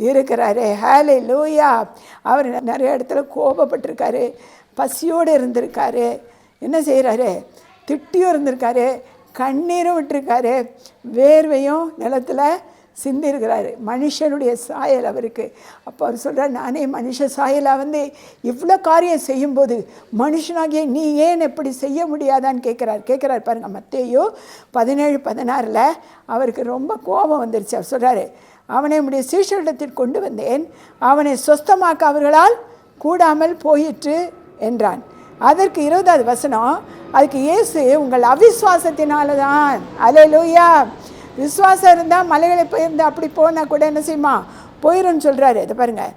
இருக்கிறாரு. ஹல்லேலூயா. அவர் நிறைய இடத்துல கோபப்பட்டிருக்காரு, பசியோடு இருந்திருக்காரு, என்ன செய்கிறாரு? திட்டியும் இருந்திருக்காரு, கண்ணீரும் விட்டுருக்காரு, வேர்வையும் நிலத்தில் சிந்திருக்கிறாரு. மனுஷனுடைய சாயல் அவருக்கு. அப்போ அவர் சொல்கிறார், நானே மனுஷ சாயலாக வந்து இவ்வளோ காரியம் செய்யும்போது மனுஷனாகிய நீ ஏன் எப்படி செய்ய முடியாதான்னு கேட்குறாரு பாருங்கள். மத்தேயு 17:16 அவருக்கு ரொம்ப கோபம் வந்துருச்சு. அவர் சொல்கிறாரு, அவனை உடைய சீஷரிடத்தில் கொண்டு வந்தேன், அவனை சொஸ்தமாக்க அவர்களால் கூடாமல் போயிற்று என்றான். அதற்கு 20வது வசனம், அதுக்கு இயேசு, உங்கள் அவிசுவாசத்தினால தான். ஹல்லேலூயா. விசுவாசம் இருந்தால் மலைகளை போயிருந்தால் அப்படி போனால் கூட என்ன செய்யுமா? போயிடும்னு சொல்கிறாரு. இதை பாருங்கள்,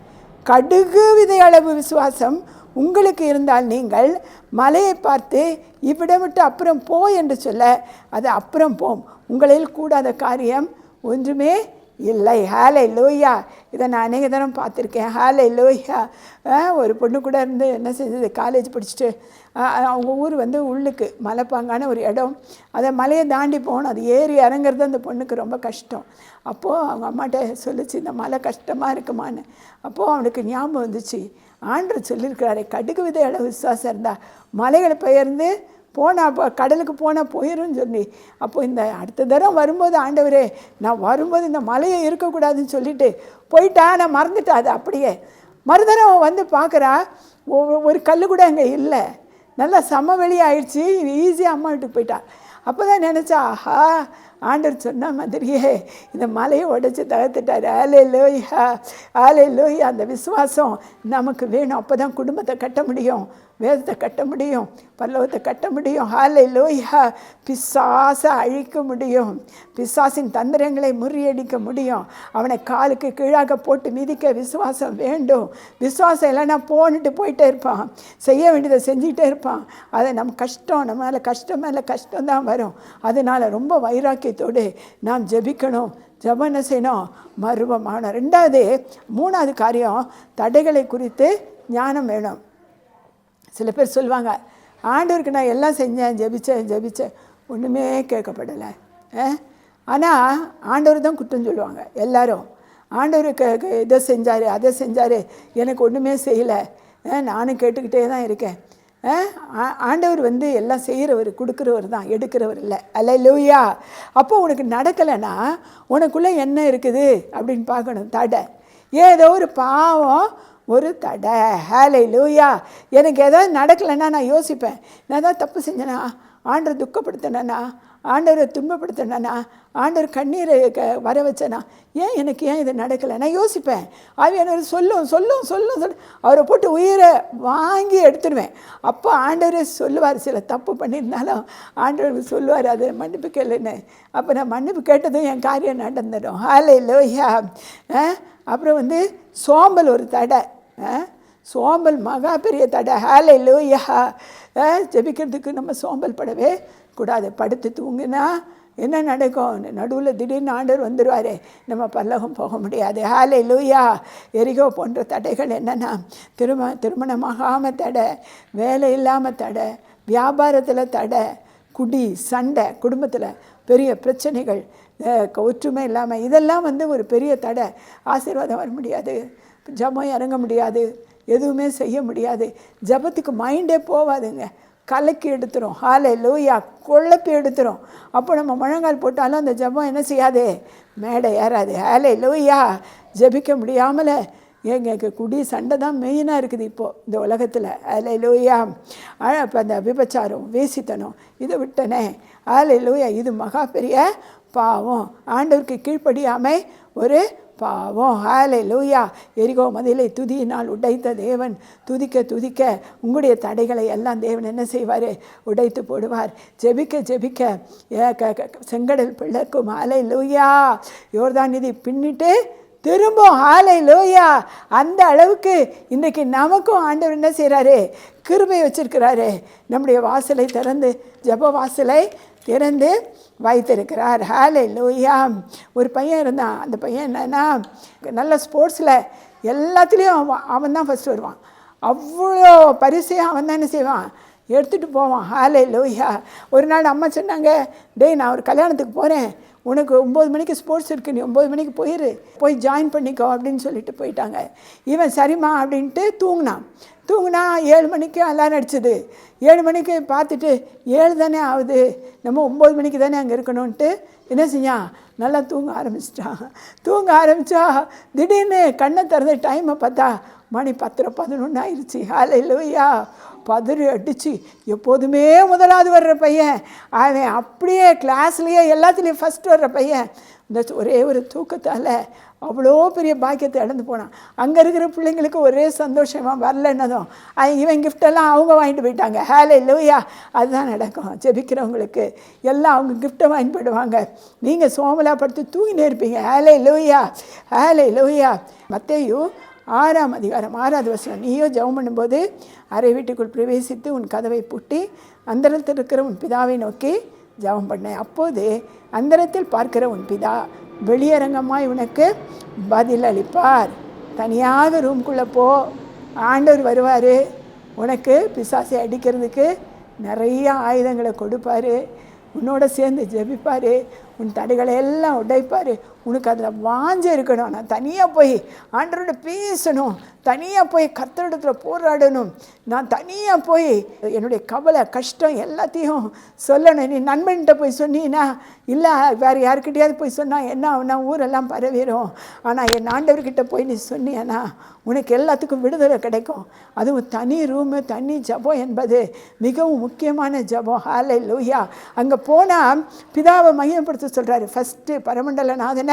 கடுகு விதை அளவு விசுவாசம் உங்களுக்கு இருந்தால் நீங்கள் மலையை பார்த்து இவ்விடம் விட்டு அப்புறம் போ என்று சொல்ல அது அப்புறம் போம். உங்களில் கூடாத காரியம் ஒன்றுமே இல்லை. ஹாலே லூயா. இதை நான் அநேக தரம் பார்த்துருக்கேன். ஹாலே லூயா. ஒரு பொண்ணு கூட இருந்து என்ன செஞ்சது, காலேஜ் படிச்சுட்டு அவங்க ஊர் வந்து உள்ளுக்கு மலைப்பாங்கான ஒரு இடம். அதை மலையை தாண்டி போகணும். அது ஏறி இறங்குறது அந்த பொண்ணுக்கு ரொம்ப கஷ்டம். அப்போது அவங்க அம்மாட்ட சொல்லிச்சு, இந்த மலை கஷ்டமாக இருக்குமான்னு. அப்போது அவனுக்கு ஞாபகம் வந்துச்சு, ஆண்டவர் சொல்லியிருக்கிறாரு, கடுகு விதை அளவு விசுவாசம் இருந்தால் மலைகளை பெயர்ந்து போனால் கடலுக்கு போனால் போயிடும்னு சொல்லி. அப்போது இந்த அடுத்த தரம் வரும்போது, ஆண்டவரே நான் வரும்போது இந்த மலையை இருக்கக்கூடாதுன்னு சொல்லிட்டு போயிட்டா. நான் மறந்துட்டேன் அது அப்படியே. மறுதரம் வந்து பார்க்குறா, ஒரு கல் கூட அங்கே இல்லை. நல்லா சமவெளி ஆயிடுச்சு. ஈஸியாக அம்மா வீட்டுக்கு போயிட்டா. அப்போ தான் நினச்சா, ஆஹா ஆண்டவர் சொன்ன மாதிரியே இந்த மலையை உடைச்சி தகர்த்துட்டார். ஹல்லேலூயா, ஹல்லேலூயா. அந்த விசுவாசம் நமக்கு வேணும். அப்போ தான் குடும்பத்தை கட்ட முடியும், வேதத்தை கட்ட முடியும், பரலோகத்தை கட்ட முடியும். ஹல்லேலூயா. பிசாசை அழிக்க முடியும், பிசாசின் தந்திரங்களை முறியடிக்க முடியும். அவனை காலுக்கு கீழாக போட்டு மிதிக்க விசுவாசம் வேண்டும். விசுவாசம் இல்லைன்னா போயிட்டே இருப்பான், செய்ய வேண்டியதை செஞ்சுக்கிட்டே இருப்பான். அதை நம்ம கஷ்டம், நம்ம மேலே கஷ்டம் மேலே கஷ்டம்தான் வரும். அதனால் ரொம்ப வைராக்கியத்தோடு நாம் ஜெபிக்கணும். ஜெபம் என்ன செய்யணும்? மருவமான. மூணாவது காரியம், தடைகளை குறித்து ஞானம் வேணும். சில பேர் சொல்லுவாங்க, ஆண்டவருக்கு நான் எல்லாம் செஞ்சேன், ஜெபிச்சேன், ஒன்றுமே கேட்கப்படலை. ஆனால் ஆண்டவர் தான் குற்றம் சொல்லுவாங்க எல்லாரும். ஆண்டவருக்கு இதை செஞ்சார், அதை செஞ்சார், எனக்கு ஒன்றுமே செய்யலை, நானும் கேட்டுக்கிட்டே தான் இருக்கேன். ஆண்டவர் வந்து எல்லாம் செய்கிறவர், கொடுக்குறவர் தான், எடுக்கிறவர் இல்லை. அல்லேலூயா. அப்போ உனக்கு நடக்கலைன்னா உனக்குள்ளே என்ன இருக்குது அப்படின்னு பார்க்கணும். தடை, ஏதோ ஒரு பாவம், ஒரு தடை. ஹல்லேலூயா. எனக்கு எதாவது நடக்கலைன்னா நான் யோசிப்பேன், நான் ஏதாவது தப்பு செஞ்சேனா, ஆண்டவரை துக்கப்படுத்தினேனா, ஆண்டவரை துன்பப்படுத்தினேனா, ஆண்டவர் கண்ணீரை வர வச்சேனா, எனக்கு ஏன் இது நடக்கலை நான் யோசிப்பேன். ஆவியானவர் சொல்லும் அவரை போட்டு உயிரை வாங்கி எடுத்துடுவேன். அப்போ ஆண்டவரே சொல்லுவார், சில தப்பு பண்ணியிருந்தாலும் ஆண்டவர் சொல்லுவார், அதை மன்னிப்பு கேளுன்னு. அப்போ நான் மன்னிப்பு கேட்டதும் என் காரியம் நடந்துடும். ஹல்லேலூயா. அப்புறம் வந்து சோம்பல் ஒரு தடை. சோம்பல் மகா பெரிய தடை. ஹல்லேலூயா. ஜெபிக்கிறதுக்கு நம்ம சோம்பல் படவே கூடாது. படுத்து தூங்கினா என்ன நடக்கும்? நடுவில் திடீர்னு ஆண்டவர் வந்துடுவார், நம்ம பரலோகம் போக முடியாது. ஹல்லேலூயா. எரிகோ போன்ற தடைகள் என்னென்னா, திருமணமாகாமல் தடை, வேலை இல்லாமல் தடை, வியாபாரத்தில் தடை, குடி, சண்டை, குடும்பத்தில் பெரிய பிரச்சனைகள், ஒற்றுமை இல்லாமல், இதெல்லாம் வந்து ஒரு பெரிய தடை. ஆசீர்வாதம் வர முடியாது, ஜெபம் இறங்க முடியாது, எதுவுமே செய்ய முடியாது. ஜெபத்துக்கு மைண்டே போகாதுங்க, கலக்கி எடுத்துரும். ஹல்லேலூயா. குழப்பி எடுத்துரும். அப்போ நம்ம முழங்கால் போட்டாலும் அந்த ஜெபம் என்ன செய்யாது? மேடை ஏறாது. ஹல்லேலூயா. ஜெபிக்க முடியாமல் எங்களுக்கு குடி, சண்டை தான் மெயினாக இருக்குது இப்போது இந்த உலகத்தில். ஹல்லேலூயா. இப்போ அந்த விபச்சாரம், வேசித்தனம், இதை விட்டனே. ஹல்லேலூயா. இது மகா பெரிய பாவம். ஆண்டவருக்கு கீழ்ப்படியாமை ஒரு பாவம். ஹல்லேலூயா. எரிகோ மதிலை துதியினால் உடைத்த தேவன், துதிக்க உங்களுடைய தடைகளை எல்லாம் தேவன் என்ன செய்வார்? உடைத்து போடுவார். ஜெபிக்க செங்கடல் பிளக்கும். ஹல்லேலூயா. யோர்தான் நதி பின்னிட்டு திரும்பும். ஹல்லேலூயா. அந்த அளவுக்கு இன்றைக்கு நமக்கும் ஆண்டவர் என்ன செய்கிறாரு? கிருபை வச்சிருக்கிறாரு. நம்முடைய வாசலை திறந்து, ஜெப வாசலை திறந்து வைத்திருக்கிறார். ஹல்லேலூயா. ஒரு பையன் இருந்தான். அந்த பையன் என்னன்னா, நல்ல ஸ்போர்ட்ஸில் எல்லாத்துலேயும் அவன் தான் ஃபஸ்ட்டு வருவான். அவ்வளோ பரிசையும் அவன் தான் என்ன செய்வான்? எடுத்துகிட்டு போவான். ஹல்லேலூயா. ஒரு நாள் அம்மா சொன்னாங்க, டேய் நான் ஒரு கல்யாணத்துக்கு போகிறேன், உனக்கு 9 மணிக்கு ஸ்போர்ட்ஸ் இருக்குது, நீ 9 மணிக்கு போய் ஜாயின் பண்ணிக்கோ அப்படின்னு சொல்லிட்டு போயிட்டாங்க. இவன் சரிம்மா அப்படின்ட்டு தூங்கினா 7 மணிக்கு அலாரம் அடிச்சது. 7 மணிக்கு பார்த்துட்டு 7 தானே ஆகுது, நம்ம 9 மணிக்கு தானே அங்கே இருக்கணும்ன்ட்டு என்ன செஞ்சான்? நல்லா தூங்க ஆரம்பித்தா திடீர்னு கண்ணை திறந்து டைமை பார்த்தா மணி 10:11 ஆயிடுச்சு. ஹல்லேலூயா. பதறி அடிச்சு, எப்போதுமே முதலாவது வர்ற பையன் அவன், அப்படியே கிளாஸ்லேயே எல்லாத்துலேயும் ஃபஸ்ட் வர்ற பையன், இந்த ஒரே ஒரு தூக்கத்தால் அவ்வளோ பெரிய பாக்கியத்தை இழந்து போனான். அங்கே இருக்கிற பிள்ளைங்களுக்கு ஒரே சந்தோஷமாக வரலன்னதும் இவன் கிஃப்டெல்லாம் அவங்க வாங்கிட்டு போயிட்டாங்க. ஹல்லேலூயா. அதுதான் நடக்கும். ஜெபிக்கிறவங்களுக்கு எல்லாம் அவங்க கிஃப்ட்டை வாங்கிட்டு போயிடுவாங்க. நீங்கள் சோமலா படுத்து தூங்கினே இருப்பீங்க. ஹல்லேலூயா. மத்தேயு 6ஆம் அதிகாரம் 6வது வசனம். நீயோ ஜெபம் பண்ணும்போது அறை வீட்டுக்குள் பிரவேசித்து உன் கதவை பூட்டி அந்தரத்தில் இருக்கிற உன் பிதாவை நோக்கி ஜெபம் பண்ண. அப்போது அந்தரத்தில் பார்க்கிற உன் பிதா வெளியரங்கமாய் உனக்கு பதில் அளிப்பார். தனியாக ரூம்குள்ளே போ, ஆண்டவர் வருவார். உனக்கு பிசாசை அடிக்கிறதுக்கு நிறைய ஆயுதங்களை கொடுப்பார். உன்னோட சேர்ந்து ஜெபிப்பார். உன் தடைகளை எல்லாம் உடைப்பார். உனக்கு அதில் வாஞ்ச இருக்கணும். நான் தனியாக போய் ஆண்டவரோட பேசணும், தனியாக போய் கர்த்தரிடத்தில் போராடணும், நான் தனியாக போய் என்னுடைய கவலை கஷ்டம் எல்லாத்தையும் சொல்லணும். நீ நண்பன்கிட்ட போய் சொன்னீன்னா, இல்லை வேறு யாருக்கிட்டையாவது போய் சொன்னால் என்ன ஆகுனா ஊரெல்லாம் பரவிடும். ஆனால் என் ஆண்டவர்கிட்ட போய் நீ சொன்னியன்னா உனக்கு எல்லாத்துக்கும் விடுதலை கிடைக்கும். அதுவும் தனி ரூமு, தனி ஜபம் என்பது மிகவும் முக்கியமான ஜபம். ஹல்லேலூயா. அங்கே போனால் பிதாவை மகிமைப்படுத்த சொல்கிறாரு. ஃபஸ்ட்டு பரமண்டலநாதனை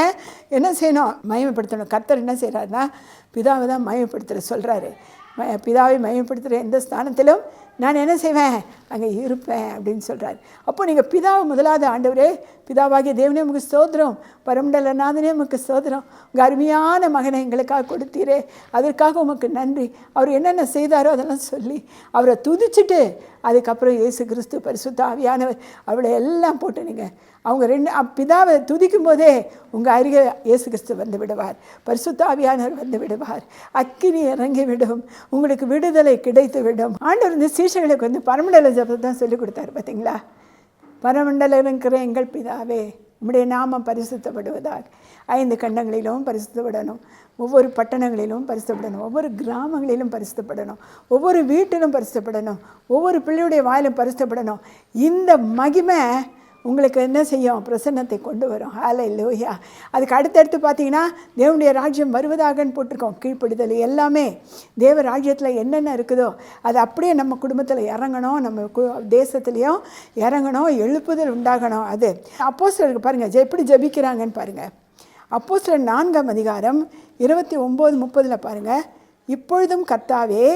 என்ன செய்யணும்? மகிமைப்படுத்தணும். கர்த்தர் என்ன செய்கிறாருன்னா பிதாவை தான் மகிமைப்படுத்துகிற சொல்கிறாரு. பிதாவை மகிமைப்படுத்துகிற எந்த ஸ்தானத்திலும் நான் என்ன செய்வேன்? அங்கே இருப்பேன் அப்படின்னு சொல்கிறார். அப்போ நீங்கள் பிதாவை முதலாவது ஆண்டவரே, பிதாவாகிய தேவனே உமக்கு ஸ்தோத்திரம், பரமண்டலநாதனே உமக்கு ஸ்தோத்திரம், உங்கள் அருமையான மகனை எங்களுக்காக கொடுத்தீரே, அதற்காக உமக்கு நன்றி. அவர் என்னென்ன செய்தாரோ அதெல்லாம் சொல்லி அவரை துதிச்சுட்டு அதுக்கப்புறம் இயேசு கிறிஸ்து பரிசுத்த ஆவியானவர் அவளை எல்லாம் போட்டு நீங்கள் அவங்க ரெண்டு பிதாவை துதிக்கும் போதே உங்கள் அருகே இயேசு கிறிஸ்து வந்து விடுவார், பரிசுத்த ஆவியானவர் வந்து விடுவார், அக்கினி இறங்கி விடும், உங்களுக்கு விடுதலை கிடைத்து விடும். ஆண்டவர் இந்த சீஷர்களுக்கு வந்து பரமண்டல ஜபத்தை தான் சொல்லிக் கொடுத்தாரு. பார்த்தீங்களா? பரமண்டலம் இருக்கிற எங்கள் பிதாவே உம்முடைய நாமம் பரிசுத்தப்படுவதாக. 5 கண்டங்களிலும் பரிசுத்தப்படணும், ஒவ்வொரு பட்டணங்களிலும் பரிசுத்தப்படணும், ஒவ்வொரு கிராமங்களிலும் பரிசுத்தப்படணும், ஒவ்வொரு வீட்டிலும் பரிசுத்தப்படணும், ஒவ்வொரு பிள்ளையுடைய வாயிலும் பரிசுத்தப்படணும். இந்த மகிமை உங்களுக்கு என்ன செய்யும்? பிரசன்னத்தை கொண்டு வரும். ஹல்லேலூயா. அதுக்கு அடுத்தடுத்து பார்த்தீங்கன்னா தேவனுடைய ராஜ்யம் வருவதாகன்னு போட்டிருக்கோம். கீழ்ப்படுதல் எல்லாமே தேவ ராஜ்யத்தில் என்னென்ன இருக்குதோ அது அப்படியே நம்ம குடும்பத்தில் இறங்கணும், நம்ம தேசத்துலேயும் இறங்கணும், எழுப்புதல் உண்டாகணும். அது அப்போஸ்தலருக்கு பாருங்கள் எப்படி ஜெபிக்கிறாங்கன்னு பாருங்கள். அப்போஸ்தலர் 4ஆம் அதிகாரம் 29-30 பாருங்கள். இப்பொழுதும் கர்த்தாவே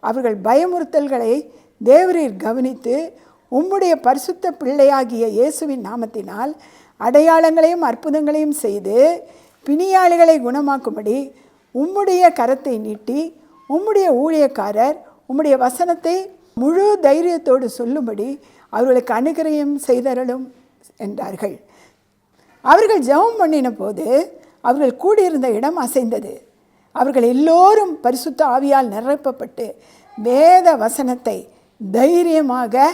அவர்கள் பயமுறுத்தல்களை தேவரீர் கவனித்து உம்முடைய பரிசுத்த பிள்ளையாகிய இயேசுவின் நாமத்தினால் அடையாளங்களையும் அற்புதங்களையும் செய்து பிணியாளிகளை குணமாக்கும்படி உம்முடைய கரத்தை நீட்டி உம்முடைய ஊழியக்காரர் உம்முடைய வசனத்தை முழு தைரியத்தோடு சொல்லும்படி அவர்களுக்கு அனுகிரகம் செய்தரலும் என்றார்கள். அவர்கள் ஜெபம் பண்ணின போது அவர்கள் கூடியிருந்த இடம் அசைந்தது. அவர்கள் எல்லோரும் பரிசுத்த ஆவியால் நிரப்பப்பட்டு வேத வசனத்தை தைரியமாக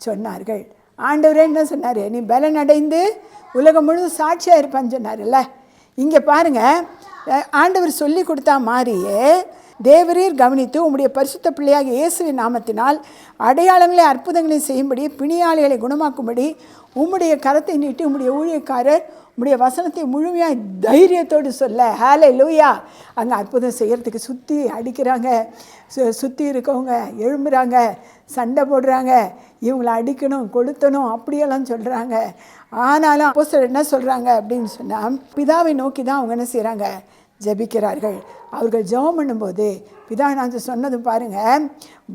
சொன்னார்கள். ஆண்டவரே என்ன சொன்னார்? நீ பலன் அடைந்து உலகம் முழுவதும் சாட்சியாக இருப்பான்னு சொன்னார்ல. இங்கே பாருங்கள், ஆண்டவர் சொல்லி கொடுத்தா மாதிரியே தேவரீர் கவனித்து உம்முடைய பரிசுத்த பிள்ளையாக இயேசுவின் நாமத்தினால் அடையாளங்களை அற்புதங்களையும் செய்யும்படி பிணியாளிகளை குணமாக்கும்படி உம்முடைய கரத்தை நீட்டி உம்முடைய ஊழியக்காரர் உம்முடைய வசனத்தை முழுமையாக தைரியத்தோடு சொல்ல. ஹல்லேலூயா. அங்கே அற்புதம் செய்கிறதுக்கு சுற்றி அடிக்கிறாங்க, சுற்றி இருக்கவங்க எழும்புறாங்க, சண்டை போடுறாங்க, இவங்களை அடிக்கணும் கொளுத்தணும் அப்படியெல்லாம் சொல்கிறாங்க. ஆனாலும் அப்போஸ்தலர் என்ன சொல்கிறாங்க அப்படின்னு சொன்னால் பிதாவை நோக்கி தான் அவங்க என்ன செய்கிறாங்க? ஜெபிக்கிறார்கள். அவர்கள் ஜெபம் பண்ணும்போது பிதா நான் சொன்னது பாருங்கள்,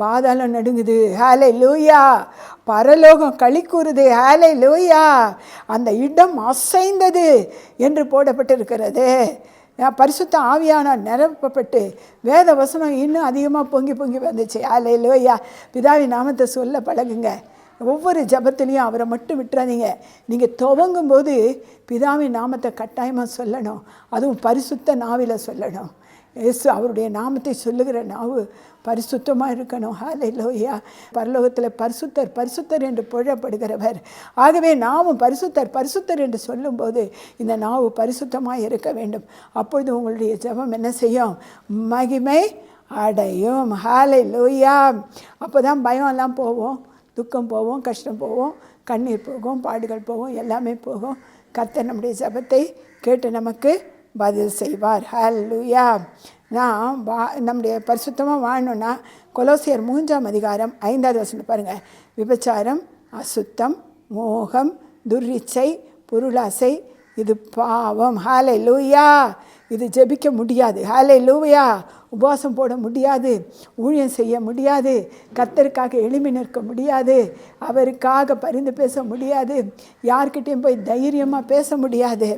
பாதாளம் நடுங்குது. ஹல்லேலூயா. பரலோகம் களி கூறுது. ஹல்லேலூயா. அந்த இடம் அசைந்தது என்று போடப்பட்டிருக்கிறது. பரிசுத்த ஆவியானவர் நிரப்பப்பட்டு வேத வசனம் இன்னும் அதிகமாக பொங்கி பொங்கி வந்துச்சு. ஹல்லேலூயா. பிதாவின் நாமத்தை சொல்ல பழகுங்க. ஒவ்வொரு ஜபத்துலேயும் அவரை மட்டும் விட்டுறாதீங்க. நீங்கள் துவங்கும்போது பிதாவின் நாமத்தை கட்டாயமாக சொல்லணும். அதுவும் பரிசுத்த நாவில் சொல்லணும். இயேசு அவருடைய நாமத்தை சொல்லுகிற நாவு பரிசுத்தமாக இருக்கணும். ஹல்லேலூயா. பரலோகத்தில் பரிசுத்தர் பரிசுத்தர் என்று புகழப்படுகிறவர். ஆகவே நாமும் பரிசுத்தர் பரிசுத்தர் என்று சொல்லும்போது இந்த நாவு பரிசுத்தமாக இருக்க வேண்டும். அப்பொழுது உங்களுடைய ஜெபம் என்ன செய்யும்? மகிமை அடையும். ஹல்லேலூயா. அப்போ தான் பயம் எல்லாம் போவோம், துக்கம் போவோம், கஷ்டம் போவோம், கண்ணீர் போகும், பாடுகள் போகும், எல்லாமே போகும். கர்த்தர் நம்முடைய ஜெபத்தை கேட்டு நமக்கு பதில் செய்வார். ஹல்லேலூயா. நான் நம்முடைய பரிசுத்தமாக வாழணுன்னா கொலோசியர் 3ஆம் அதிகாரம் 5வது வசனம் பாருங்கள். விபச்சாரம், அசுத்தம், மோகம், துர்ரிச்சை, பொருளாசை இது பாவம். ஹல்லேலூயா. இது ஜெபிக்க முடியாது. ஹல்லேலூயா. உபவாசம் போட முடியாது, ஊழியம் செய்ய முடியாது, கர்த்தருக்காக எளிமை நிற்க முடியாது, அவருக்காக பரிந்து பேச முடியாது, யார்கிட்டையும் போய் தைரியமாக பேச முடியாது.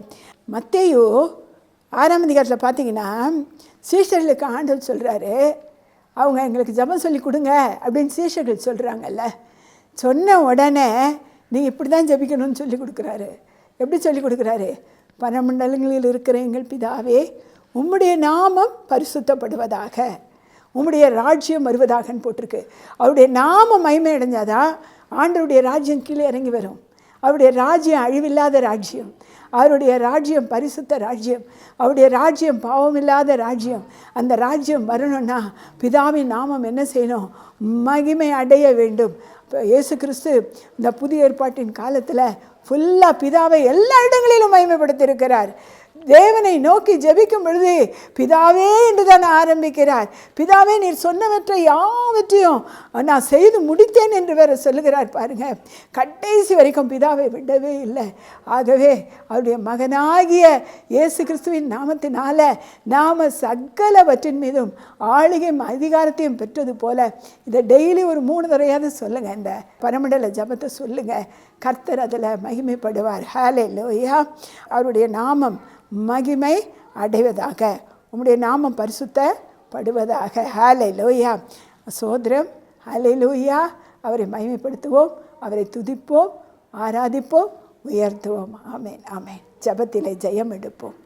மத்தேயு 6ஆம் அதிகாரத்தில் பார்த்தீங்கன்னா சீஷர்களுக்கு ஆண்டவர் சொல்கிறாரு, அவங்க எங்களுக்கு ஜெபம் சொல்லி கொடுங்க அப்படின்னு சீஷர்கள் சொல்கிறாங்கல்ல. சொன்ன உடனே நீங்கள் இப்படி தான் ஜெபிக்கணும்னு சொல்லி கொடுக்குறாரு. எப்படி சொல்லி கொடுக்குறாரு? பரமண்டலங்களில் இருக்கிற எங்கள் பிதாவே, உம்முடைய நாமம் பரிசுத்தப்படுவதாக, உம்முடைய ராஜ்யம் வருவதாகன்னு போட்டிருக்கு. அவருடைய நாமம் மகிமை அடைஞ்சாதான் ஆண்டவருடைய ராஜ்யம் கீழே இறங்கி வரும். அவருடைய ராஜ்யம் அழிவில்லாத ராஜ்யம், அவருடைய ராஜ்யம் பரிசுத்த ராஜ்யம், அவருடைய ராஜ்யம் பாவமில்லாத ராஜ்யம். அந்த ராஜ்யம் வரணும்னா பிதாவின் நாமம் என்ன செய்யணும்? மகிமை அடைய வேண்டும். இப்போ இயேசு கிறிஸ்து இந்த புதிய ஏற்பாட்டின் காலத்தில் ஃபுல்லாக பிதாவை எல்லா இடங்களிலும் மகிமைப்படுத்தியிருக்கிறார். தேவனை நோக்கி ஜெபிக்கும் பொழுது பிதாவே என்று தான் ஆரம்பிக்கிறார். பிதாவே, நீர் சொன்னவற்றை யாவற்றையும் நான் செய்து முடித்தேன் என்று வேறு சொல்லுகிறார். பாருங்கள், கடைசி வரைக்கும் பிதாவை விடவே இல்லை. ஆகவே அவருடைய மகனாகிய இயேசு கிறிஸ்துவின் நாமத்தினால நாம் சகலவற்றின் மீதும் ஆளுகையும் அதிகாரத்தையும் பெற்றது போல இதை டெய்லி ஒரு 3 தடவையாவது சொல்லுங்கள். இந்த பரமண்டல ஜபத்தை சொல்லுங்கள். கர்த்தர் அதில் மகிமைப்படுவார். ஹல்லேலூயா. அவருடைய நாமம் மகிமை அடைவதாக, உம்முடைய நாமம் பரிசுத்தப்படுவதாக. ஹல்லேலூயா. சோதரம். ஹல்லேலூயா. அவரை மகிமைப்படுத்துவோம், அவரை துதிப்போம், ஆராதிப்போம், உயர்த்துவோம். ஆமேன், ஆமேன். ஜெபத்திலே ஜெயம் எடுப்போம்.